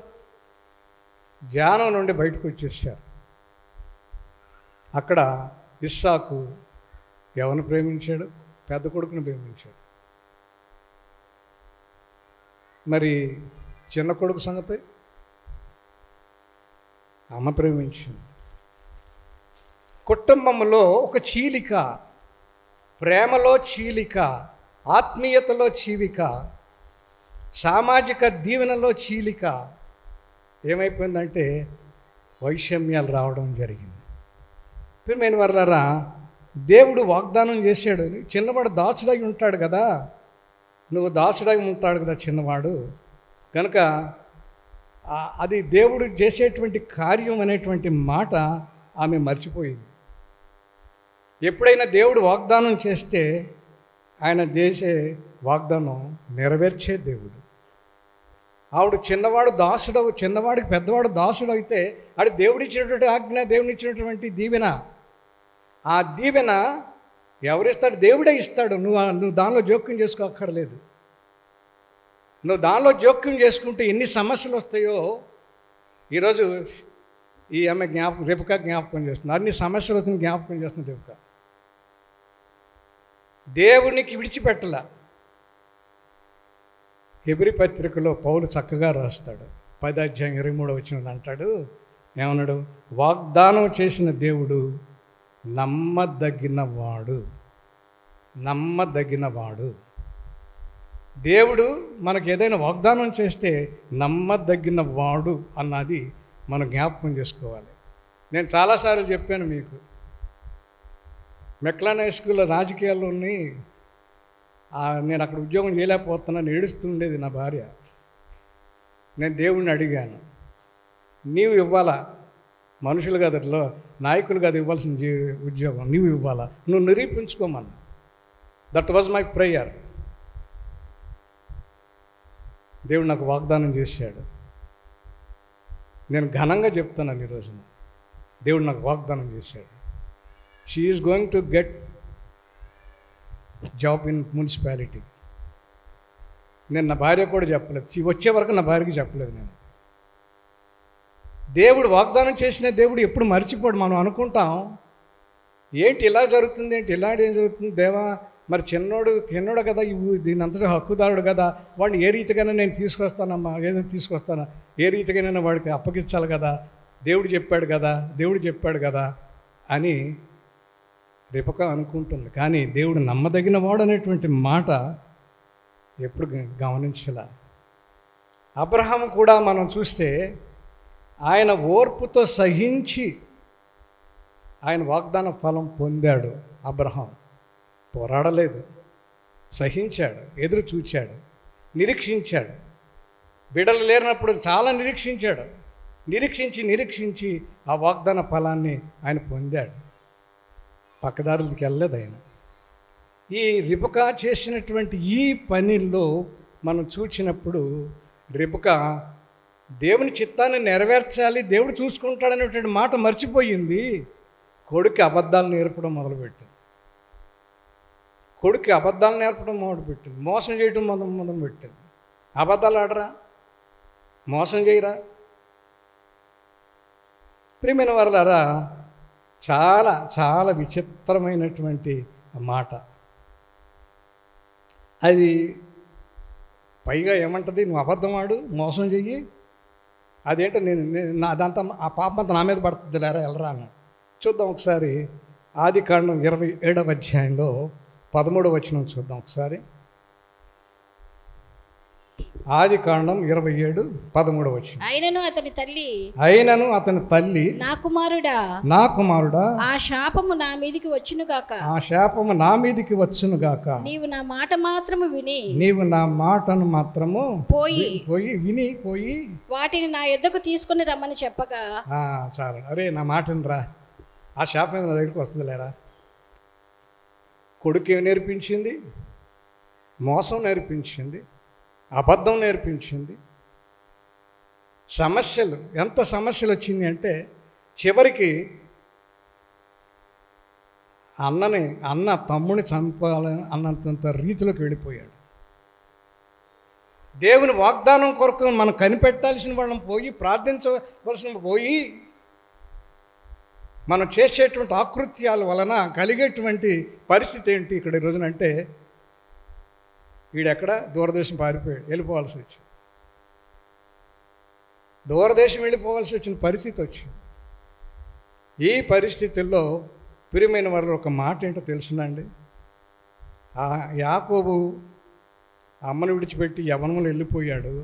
G: ధ్యానం నుండి బయటకు వచ్చేసారు. అక్కడ ఇస్సాకు ఎవరిని ప్రేమించాడు? పెద్ద కొడుకుని ప్రేమించాడు. మరి చిన్న కొడుకు సంగతి అమ్మ ప్రేమించింది. కుటుంబంలో ఒక చీలిక, ప్రేమలో చీలిక, ఆత్మీయతలో చీలిక, సామాజిక దీవెనలో చీలిక ఏమైపోయిందంటే వైషమ్యాలు రావడం జరిగింది. ప్రియమైన వారలారా, దేవుడు వాగ్దానం చేశాడు, చిన్నవాడు దాసుడై ఉంటాడు కదా, నువ్వు దాసుడై ఉంటాడు కదా చిన్నవాడు, కనుక అది దేవుడు చేసేటువంటి కార్యం అనేటువంటి మాట ఆమె మర్చిపోయింది. ఎప్పుడైనా దేవుడు వాగ్దానం చేస్తే ఆయన చేసే వాగ్దానం నెరవేర్చే దేవుడు. ఆవిడ చిన్నవాడికి పెద్దవాడు దాసుడు అయితే అది దేవుడిచ్చినటువంటి ఆజ్ఞ, దేవుడిచ్చినటువంటి దీవెన. ఆ దీవెన ఎవరిస్తాడు? దేవుడే ఇస్తాడు. నువ్వు దానిలో జోక్యం చేసుకోక్కర్లేదు. నువ్వు దానిలో జోక్యం చేసుకుంటే ఎన్ని సమస్యలు వస్తాయో. ఈరోజు ఈ ఆమె రెబెకా జ్ఞాపకం చేస్తుంది, అన్ని సమస్యలు వస్తుంది జ్ఞాపకం చేస్తుంది రెబెకా. దేవునికి విడిచిపెట్టలా. హెబ్రీ పత్రికలో పౌలు చక్కగా రాస్తాడు, 10:23 అంటాడు, ఏమన్నాడు? వాగ్దానం చేసిన దేవుడు నమ్మదగినవాడు. దేవుడు మనకు ఏదైనా వాగ్దానం చేస్తే నమ్మదగినవాడు అన్నది మనం జ్ఞాపకం చేసుకోవాలి. నేను చాలాసార్లు చెప్పాను మీకు, మెక్లాన్ హై స్కూల్లో రాజకీయాల్లో నేను అక్కడ ఉద్యోగం చేయలేకపోతున్నాను, ఏడుస్తుండేది నా భార్య. నేను దేవుడిని అడిగాను, నీవు ఇవ్వాలా, మనుషులు కాదు, నాయకులు కాదు ఇవ్వాల్సిన ఉద్యోగం, నీవు ఇవ్వాలా, నువ్వు నిరూపించుకోమన్నా. That was my prayer. దేవుడు నాకు వాగ్దానం చేశాడు. నేను ఘనంగా చెప్తున్నాను ఈ రోజున, దేవుడు నాకు వాగ్దానం చేశాడు. She is going to get job in municipality. నేను నా భార్య కూడా చెప్పలేదు, వచ్చే వరకు నా భార్యకి చెప్పలేదు నేను. దేవుడు వాగ్దానం చేసిన దేవుడు ఎప్పుడు మర్చిపోడు. మనం అనుకుంటాం ఏంటి ఇలా జరుగుతుంది, ఏం జరుగుతుంది దేవా, మరి చిన్నోడు కదా, దీని అంతటా హక్కుదారుడు కదా, వాడిని ఏ రీతికైనా నేను తీసుకొస్తానమ్మా, తీసుకొస్తానా, ఏ రీతికైనా వాడికి అప్పగించాలి కదా, దేవుడు చెప్పాడు కదా అని రెబెకా అనుకుంటుంది. కానీ దేవుడు నమ్మదగిన వాడు అనేటువంటి మాట ఎప్పుడు గమనించలా. అబ్రహాం కూడా మనం చూస్తే ఆయన ఓర్పుతో సహించి ఆయన వాగ్దాన ఫలం పొందాడు. అబ్రహాం పోరాడలేదు, సహించాడు, ఎదురు చూచాడు, నిరీక్షించాడు. బిడ్డలు లేనప్పుడు చాలా నిరీక్షించాడు. నిరీక్షించి ఆ వాగ్దాన ఫలాన్ని ఆయన పొందాడు. పక్కదారులకి వెళ్ళలేదు ఆయన. ఈ రిబకా చేసినటువంటి ఈ పనిలో మనం చూసినప్పుడు రిబకా దేవుని చిత్తాన్ని నెరవేర్చాలి, దేవుడు చూసుకుంటాడనేటువంటి మాట మర్చిపోయింది. కొడుకు అబద్ధాలు నేర్పడం మొదలుపెట్టింది. మోసం చేయడం మొదలుపెట్టింది. అబద్ధాలు ఆడరా, మోసం చేయరా. ప్రియమైన వారలారా, చాలా చాలా విచిత్రమైనటువంటి మాట అది. పైగా ఏమంటుంది, నువ్వు అబద్ధం ఆడు, మోసం చెయ్యి, అదేంటో అదంతా ఆ పాపం అంతా నా మీద పడుతుంది, లేరా వెళ్ళరా అన్నాడు. చూద్దాం ఒకసారి ఆదికాండం 27వ అధ్యాయంలో 13వ వచనం చూద్దాం ఒకసారి. ఆదికాండం 27:13 వచనం.
H: అయినను అతని తల్లి నా కుమారుడా ఆ శాపము నా మీదికి వచ్చును గాక నీవు నా మాట మాత్రము పోయి విని వాటిని నా యొద్దకు తీసుకుని రమ్మని చెప్పగా,
G: చాలు, అరే నా మాటను రా, ఆ శాపం నా దగ్గరికి వస్తుంది లేరా. కొడుకు ఏమి నేర్పించింది? మోసం నేర్పించింది, అబద్ధం నేర్పించింది. ఎంత సమస్యలు వచ్చింది అంటే చివరికి అన్న తమ్ముని చంపాలని అన్నంత రీతిలోకి వెళ్ళిపోయాడు. దేవుని వాగ్దానం కొరకు మనం కనిపెట్టాల్సిన వాళ్ళం పోయి, ప్రార్థించవలసిన పోయి, మనం చేసేటువంటి ఆకృత్యాల వలన కలిగేటువంటి పరిస్థితి ఏంటి ఇక్కడ ఈ రోజునంటే, వీడెక్కడ దూరదేశం పారిపోయాడు, వెళ్ళిపోవాల్సి వచ్చిన పరిస్థితి వచ్చింది. ఈ పరిస్థితుల్లో ప్రియమైన వారు ఒక మాట ఏంటో తెలుసునండి. ఆ యాకోబు అమ్మను విడిచిపెట్టి యవ్వనంలో వెళ్ళిపోయాడు.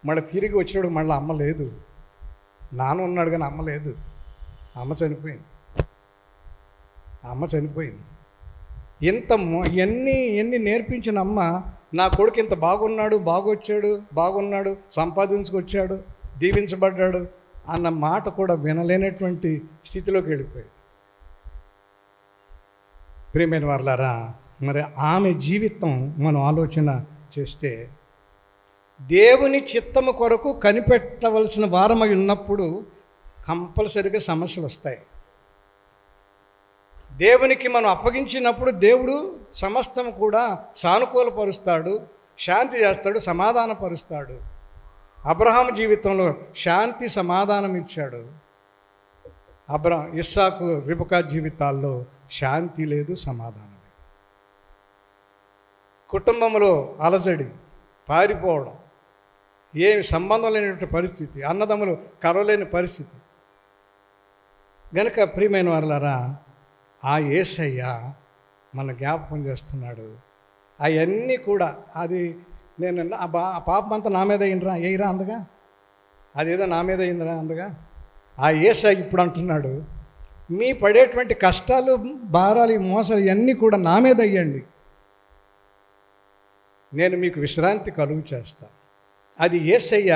G: మళ్ళీ తిరిగి వచ్చినాడు, మళ్ళీ అమ్మ లేదు. నాన్న ఉన్నాడు కానీ అమ్మ లేదు. అమ్మ చనిపోయింది. ఎన్ని నేర్పించిన అమ్మ, నా కొడుకు ఇంత బాగున్నాడు, సంపాదించుకొచ్చాడు, దీవించబడ్డాడు అన్న మాట కూడా వినలేనటువంటి స్థితిలోకి వెళ్ళిపోయాడు. ప్రియమైన వారలారా, మరి ఆమె జీవితం మనం ఆలోచన చేస్తే, దేవుని చిత్తము కొరకు కనిపెట్టవలసిన వారమై ఉన్నప్పుడు కంపల్సరిగా సమస్యలు వస్తాయి. దేవునికి మనం అప్పగించినప్పుడు దేవుడు సమస్తం కూడా సానుకూలపరుస్తాడు, శాంతి చేస్తాడు, సమాధానపరుస్తాడు. అబ్రహాం జీవితంలో శాంతి సమాధానం ఇచ్చాడు. ఇస్సాకు రిబకా జీవితాల్లో శాంతి లేదు, సమాధానం లేదు. కుటుంబంలో అలజడి, పారిపోవడం, ఏమి సంబంధం లేనటువంటి పరిస్థితి, అన్నదమ్ములు కలవలేని పరిస్థితి. గనుక ప్రియమైన వారలారా, ఆ యేసయ్య మన జ్ఞాపకం చేస్తున్నాడు. అవన్నీ కూడా అది నేను ఆ పాపం అంతా నా మీద అయిందిరా, ఏయిరా అందగా, అదేదో నా మీద అయిందిరా అందగా. ఆ యేసయ్య ఇప్పుడు అంటున్నాడు, మీ పడేటువంటి కష్టాలు, భారాలు, మోసాలు ఇవన్నీ కూడా నా మీద అయ్యండి, నేను మీకు విశ్రాంతి కలుగు చేస్తాను. అది యేసయ్య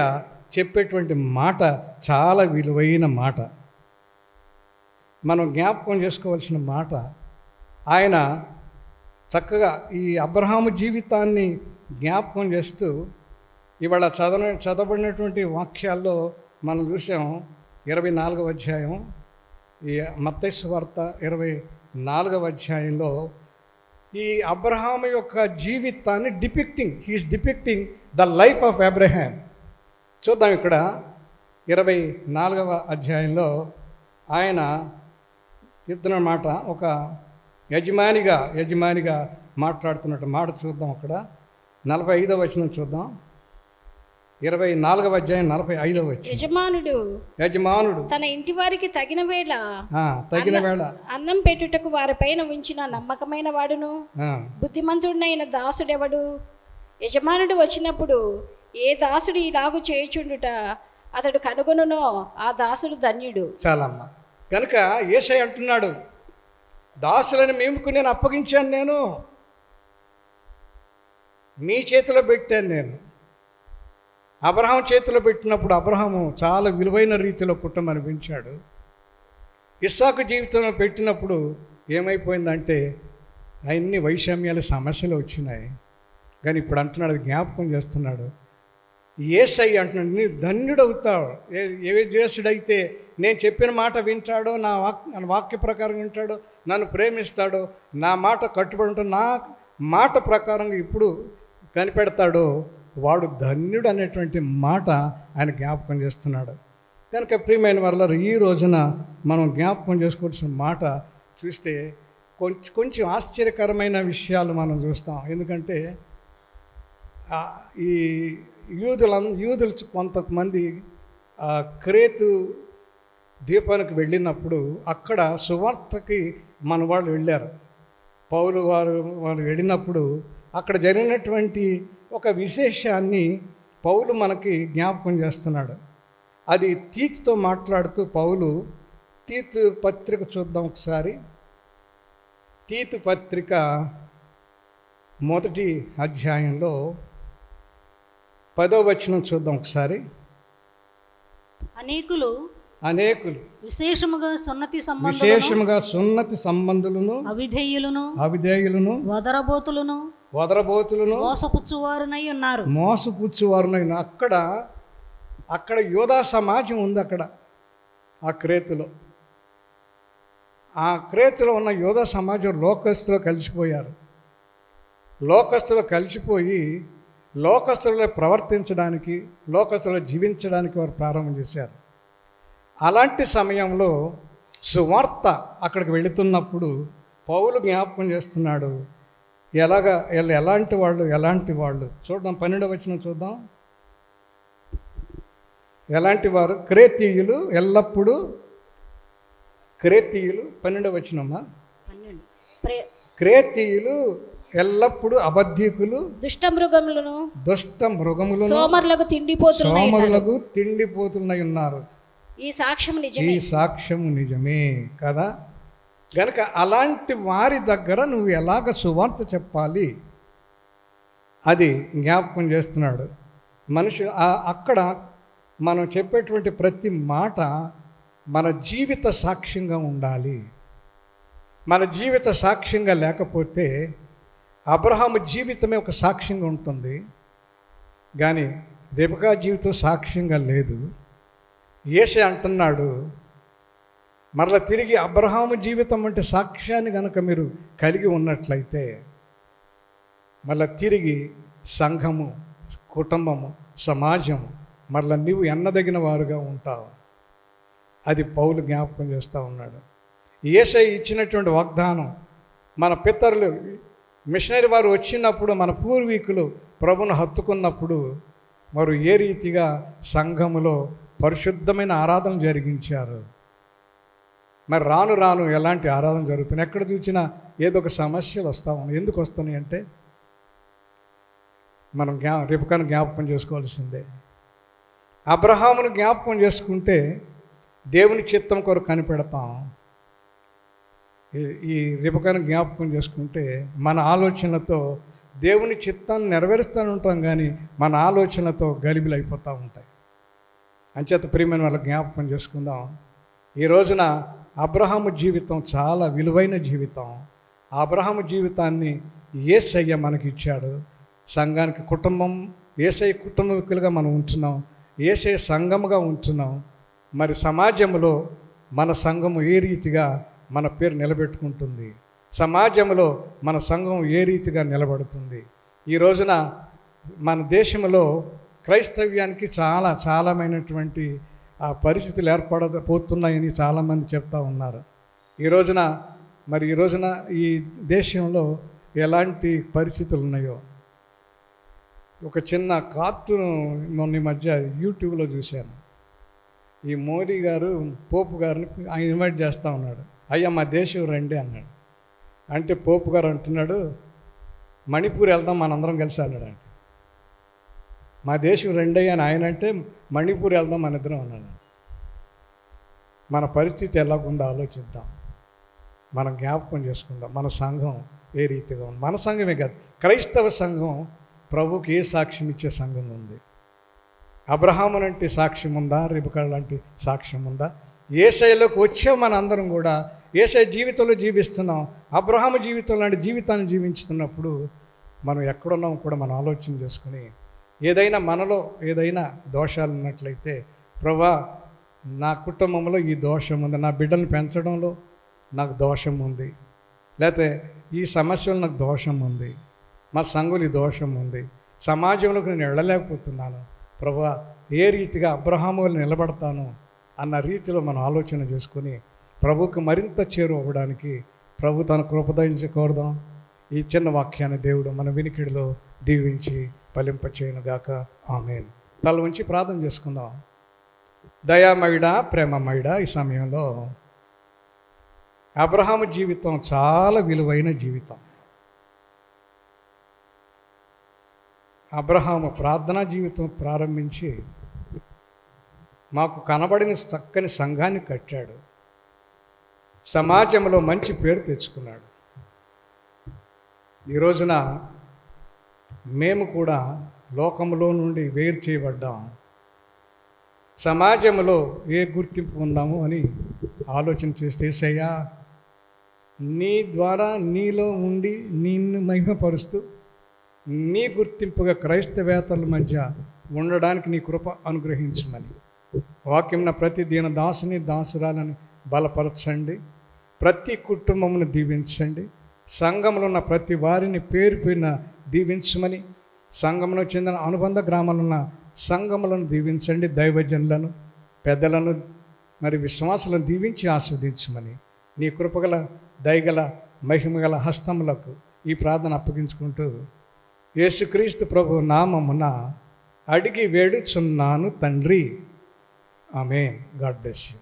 G: చెప్పేటువంటి మాట చాలా విలువైన మాట, మనం జ్ఞాపకం చేసుకోవాల్సిన మాట. ఆయన చక్కగా ఈ అబ్రహాము జీవితాన్ని జ్ఞాపకం చేస్తూ ఇవాళ చదవబడినటువంటి వాక్యాల్లో మనం చూసాం. 24వ అధ్యాయం, ఈ మత్తయి సువార్త 24వ అధ్యాయంలో ఈ అబ్రహాము యొక్క జీవితాన్ని he is depicting the life of Abraham. చూద్దాం ఇక్కడ 24వ అధ్యాయంలో ఆయన చెప్తున్న మాట, ఒక యజమానిగా మాట్లాడుతున్నట్టు మాట చూద్దాం. అక్కడ 45వ వచనం చూద్దాం. 24వ అధ్యాయం 45వ వచనం. యజమానుడు
H: తన ఇంటి వారికి తగిన వేళ అన్నం పెట్టుటకు వారిపైన ఉంచిన నమ్మకమైన వాడును బుద్ధిమంతుడైన దాసుడెవడు? యజమానుడు వచ్చినప్పుడు ఏ దాసుడు ఇలాగు చేయుచుండుట అతడు కనుగొనునో ఆ దాసుడు ధన్యుడు.
G: చాలమ్మా. కనుక యేసయ్య అంటున్నాడు, దాసులని మీకు నేను అప్పగించాను, నేను మీ చేతిలో పెట్టాను నేను. అబ్రహాం చేతిలో పెట్టినప్పుడు అబ్రహాము చాలా విలువైన రీతిలో కుటుంబాన్ని పెంచాడు. ఇస్సాకు జీవితంలో పెట్టినప్పుడు ఏమైపోయిందంటే అన్ని వైషమ్యాలు సమస్యలు వచ్చినాయి. కానీ ఇప్పుడు అంటున్నాడు, అది జ్ఞాపకం చేస్తున్నాడు. యేసయ్య అంటున్నాడు, నీ ధన్యుడవుతావు. ఏ జ్యేష్ఠుడైతే నేను చెప్పిన మాట వింటాడో, నా వాక్య ప్రకారం వింటాడో, నన్ను ప్రేమిస్తాడో, నా మాట కట్టుబడి ఉంటాడో, నా మాట ప్రకారంగా ఇప్పుడు కనిపెడతాడో వాడు ధన్యుడు అనేటువంటి మాట ఆయన జ్ఞాపకం చేస్తున్నాడు. కనుక ప్రియమైన వారలారా, ఈ రోజున మనం జ్ఞాపకం చేసుకోవాల్సిన మాట చూస్తే కొంచెం ఆశ్చర్యకరమైన విషయాలు మనం చూస్తాం. ఎందుకంటే ఈ యూదులు కొంతమంది క్రేతు ద్వీపానికి వెళ్ళినప్పుడు అక్కడ సువార్తకి మన వాళ్ళు వెళ్ళారు. పౌలు వారు వెళ్ళినప్పుడు అక్కడ జరిగినటువంటి ఒక విశేషాన్ని పౌలు మనకి జ్ఞాపకం చేస్తున్నాడు. అది తీతుతో మాట్లాడుతూ పౌలు, తీతు పత్రిక చూద్దాం ఒకసారి. తీతు పత్రిక 1వ అధ్యాయంలో 10వ వచనం చూద్దాం ఒకసారి.
H: అనేకులు
I: విశేషముగా సున్నతి
G: సంబంధులను అవిధేయులను వదరబోతులను
I: మోసపుచ్చువారునై ఉన్నారు.
G: అక్కడ యోధా సమాజం ఉంది. ఆ క్రేతులో ఉన్న యోధా సమాజం లోకస్తులో కలిసిపోయారు. లోకస్తులో కలిసిపోయి లోకస్తులలో ప్రవర్తించడానికి, లోకస్తులో జీవించడానికి వారు ప్రారంభం చేశారు. అలాంటి సమయంలో సువార్త అక్కడికి వెళుతున్నప్పుడు పౌలు జ్ఞాపకం చేస్తున్నాడు, ఎలాంటి వాళ్ళు చూద్దాం. 12వ వచనం చూద్దాం. ఎలాంటి వారు? క్రేతీయులు, ఎల్లప్పుడూ క్రేతీయులు. 12వ వచనమా? క్రేతీయులు ఎల్లప్పుడూ అబద్ధికులు, దుష్ట మృగములను
H: సోమరులకు
G: తిండిపోతున్నై ఉన్నారు.
H: ఈ సాక్ష్యము నిజమే
G: కదా. గనుక అలాంటి వారి దగ్గర నువ్వు ఎలాగ సువార్త చెప్పాలి అది జ్ఞాపకం చేస్తున్నాడు. అక్కడ మనం చెప్పేటువంటి ప్రతి మాట మన జీవిత సాక్ష్యంగా ఉండాలి. మన జీవిత సాక్ష్యంగా లేకపోతే అబ్రహాము జీవితమే ఒక సాక్ష్యంగా ఉంటుంది, కానీ రెబెకా జీవితం సాక్ష్యంగా లేదు. యేసే అంటున్నాడు, మరలా తిరిగి అబ్రహాము జీవితం అంటే సాక్ష్యాన్ని కనుక మీరు కలిగి ఉన్నట్లయితే మరలా తిరిగి సంఘము, కుటుంబము, సమాజము మరలా నీవు ఎన్నదగిన వారుగా ఉంటావు. అది పౌలు జ్ఞాపకం చేస్తూ ఉన్నాడు. యేసే ఇచ్చినటువంటి వాగ్దానం మన పితరులు మిషనరీ వారు వచ్చినప్పుడు, మన పూర్వీకులు ప్రభును హత్తుకున్నప్పుడు వారు ఏ రీతిగా సంఘములో పరిశుద్ధమైన ఆరాధన జరిగించారు. మరి రాను రాను ఎలాంటి ఆరాధన జరుగుతుంది? ఎక్కడ చూసినా ఏదో ఒక సమస్యలు వస్తూ ఉన్నాయి. ఎందుకు వస్తున్నాయి అంటే మనం రెబెకాను జ్ఞాపకం చేసుకోవాల్సిందే. అబ్రహామును జ్ఞాపకం చేసుకుంటే దేవుని చిత్తం కొరకు కనిపెడతాం. ఈ రెబెకాను జ్ఞాపకం చేసుకుంటే మన ఆలోచనలతో దేవుని చిత్తాన్ని నెరవేరుస్తూ ఉంటాం, కానీ మన ఆలోచనలతో గలిబిలు అయిపోతూ ఉంటాయి. అంచేత ప్రియమైన వాళ్ళ జ్ఞాపకం చేసుకుందాం. ఈ రోజున అబ్రహాము జీవితం చాలా విలువైన జీవితం. ఆ అబ్రహాము జీవితాన్ని యేసయ్య మనకి ఇచ్చాడు. సంఘానికి కుటుంబం, యేసయ్య కుటుంబీకులుగా మనం ఉంటున్నాం, యేసయ్య సంఘముగా ఉంటున్నాం. మరి సమాజంలో మన సంఘము ఏ రీతిగా మన పేరు నిలబెట్టుకుంటుంది, సమాజంలో మన సంఘం ఏ రీతిగా నిలబడుతుంది? ఈ రోజున మన దేశంలో క్రైస్తవ్యానికి చాలామైనటువంటి పరిస్థితులు ఏర్పడపోతున్నాయని చాలామంది చెప్తా ఉన్నారు. ఈ రోజున ఈ దేశంలో ఎలాంటి పరిస్థితులు ఉన్నాయో ఒక చిన్న కార్టూన్ మొన్న మధ్య యూట్యూబ్లో చూశాను. ఈ మోడీ గారు పోపు గారిని ఆయన ఇన్వైట్ చేస్తూ ఉన్నాడు. అయ్యా మా దేశం రండి అన్నాడు. అంటే పోపు గారు అంటున్నాడు, మణిపూర్ వెళ్దాం మనందరం కలిసి అన్నాడు. అంటే మా దేశం రండి అని ఆయన అంటే మణిపూర్ వెళ్దాం మన ఇద్దరం అన్నాడు. మన పరిస్థితి ఎలాగుందో ఆలోచిద్దాం, మనం జ్ఞాపకం చేసుకుందాం. మన సంఘం ఏ రీతిగా ఉంది? మన సంఘమే కాదు, క్రైస్తవ సంఘం ప్రభుకి ఏ సాక్ష్యం ఇచ్చే సంఘం ఉంది? అబ్రహాము లాంటి సాక్ష్యం ఉందా? రిబకా లాంటి సాక్ష్యం ఉందా? యేసయ్యలోకి వచ్చే మన అందరం కూడా యేసయ్య జీవితంలో జీవిస్తున్నాం. అబ్రహాము జీవితం లాంటి జీవితాన్ని జీవించుతున్నప్పుడు మనం ఎక్కడున్నాం కూడా మనం ఆలోచన చేసుకుని ఏదైనా మనలో ఏదైనా దోషాలు ఉన్నట్లయితే, ప్రభా నా కుటుంబంలో ఈ దోషం ఉంది, నా బిడ్డలను పెంచడంలో నాకు దోషం ఉంది, లేకపోతే ఈ సమస్యలో నాకు దోషం ఉంది, మా సంఘులు ఈ దోషం ఉంది, సమాజంలోకి నేను వెళ్ళలేకపోతున్నాను, ప్రభా ఏ రీతిగా అబ్రహాము వల్ల నిలబడతాను అన్న రీతిలో మనం ఆలోచన చేసుకొని ప్రభువుకు మరింత చేరువ అవ్వడానికి ప్రభు తన కృపదయించకూడదాం. ఈ చిన్న వాక్యాన్ని దేవుడు మన వినికిడిలో దీవించి ఫలింపచేయునుగాక. ఆమేన్. తల ఉంచి ప్రార్థన చేసుకుందాం. దయామయుడా, ప్రేమమయుడా, ఈ సమయంలో అబ్రహాము జీవితం చాలా విలువైన జీవితం. అబ్రహాము ప్రార్థనా జీవితం ప్రారంభించి మాకు కనబడిన చక్కని సంఘాన్ని కట్టాడు. సమాజంలో మంచి పేరు తెచ్చుకున్నాడు. ఈ రోజున మేము కూడా లోకంలో నుండి వేరు చేయబడ్డాం. సమాజంలో ఏ గుర్తింపు ఉందాము అని ఆలోచన చేస్తే, యేసయ్యా నీ ద్వారా నీలో ఉండి నిన్ను మహిమపరుస్తూ నీ గుర్తింపుగా క్రైస్తవేతల మధ్య ఉండడానికి నీ కృప అనుగ్రహించమని వాక్యం ప్రతి దీన దాసుని దాసురాలని బలపరచండి. ప్రతి కుటుంబమును దీవించండి. సంఘంలో ఉన్న ప్రతి వారిని పేరు పేరున దీవించమని, సంఘంలో చెందిన అనుబంధ గ్రామాల్లో ఉన్న సంఘములను దీవించండి. దైవజనులను, పెద్దలను, మరి విశ్వాసులను దీవించి ఆస్వాదించమని నీ కృపగల దయగల మహిమగల హస్తములకు ఈ ప్రార్థన అప్పగించుకుంటూ యేసుక్రీస్తు ప్రభు నామమున అడిగి వేడుచున్నాను తండ్రి. ఆమేన్. God bless you.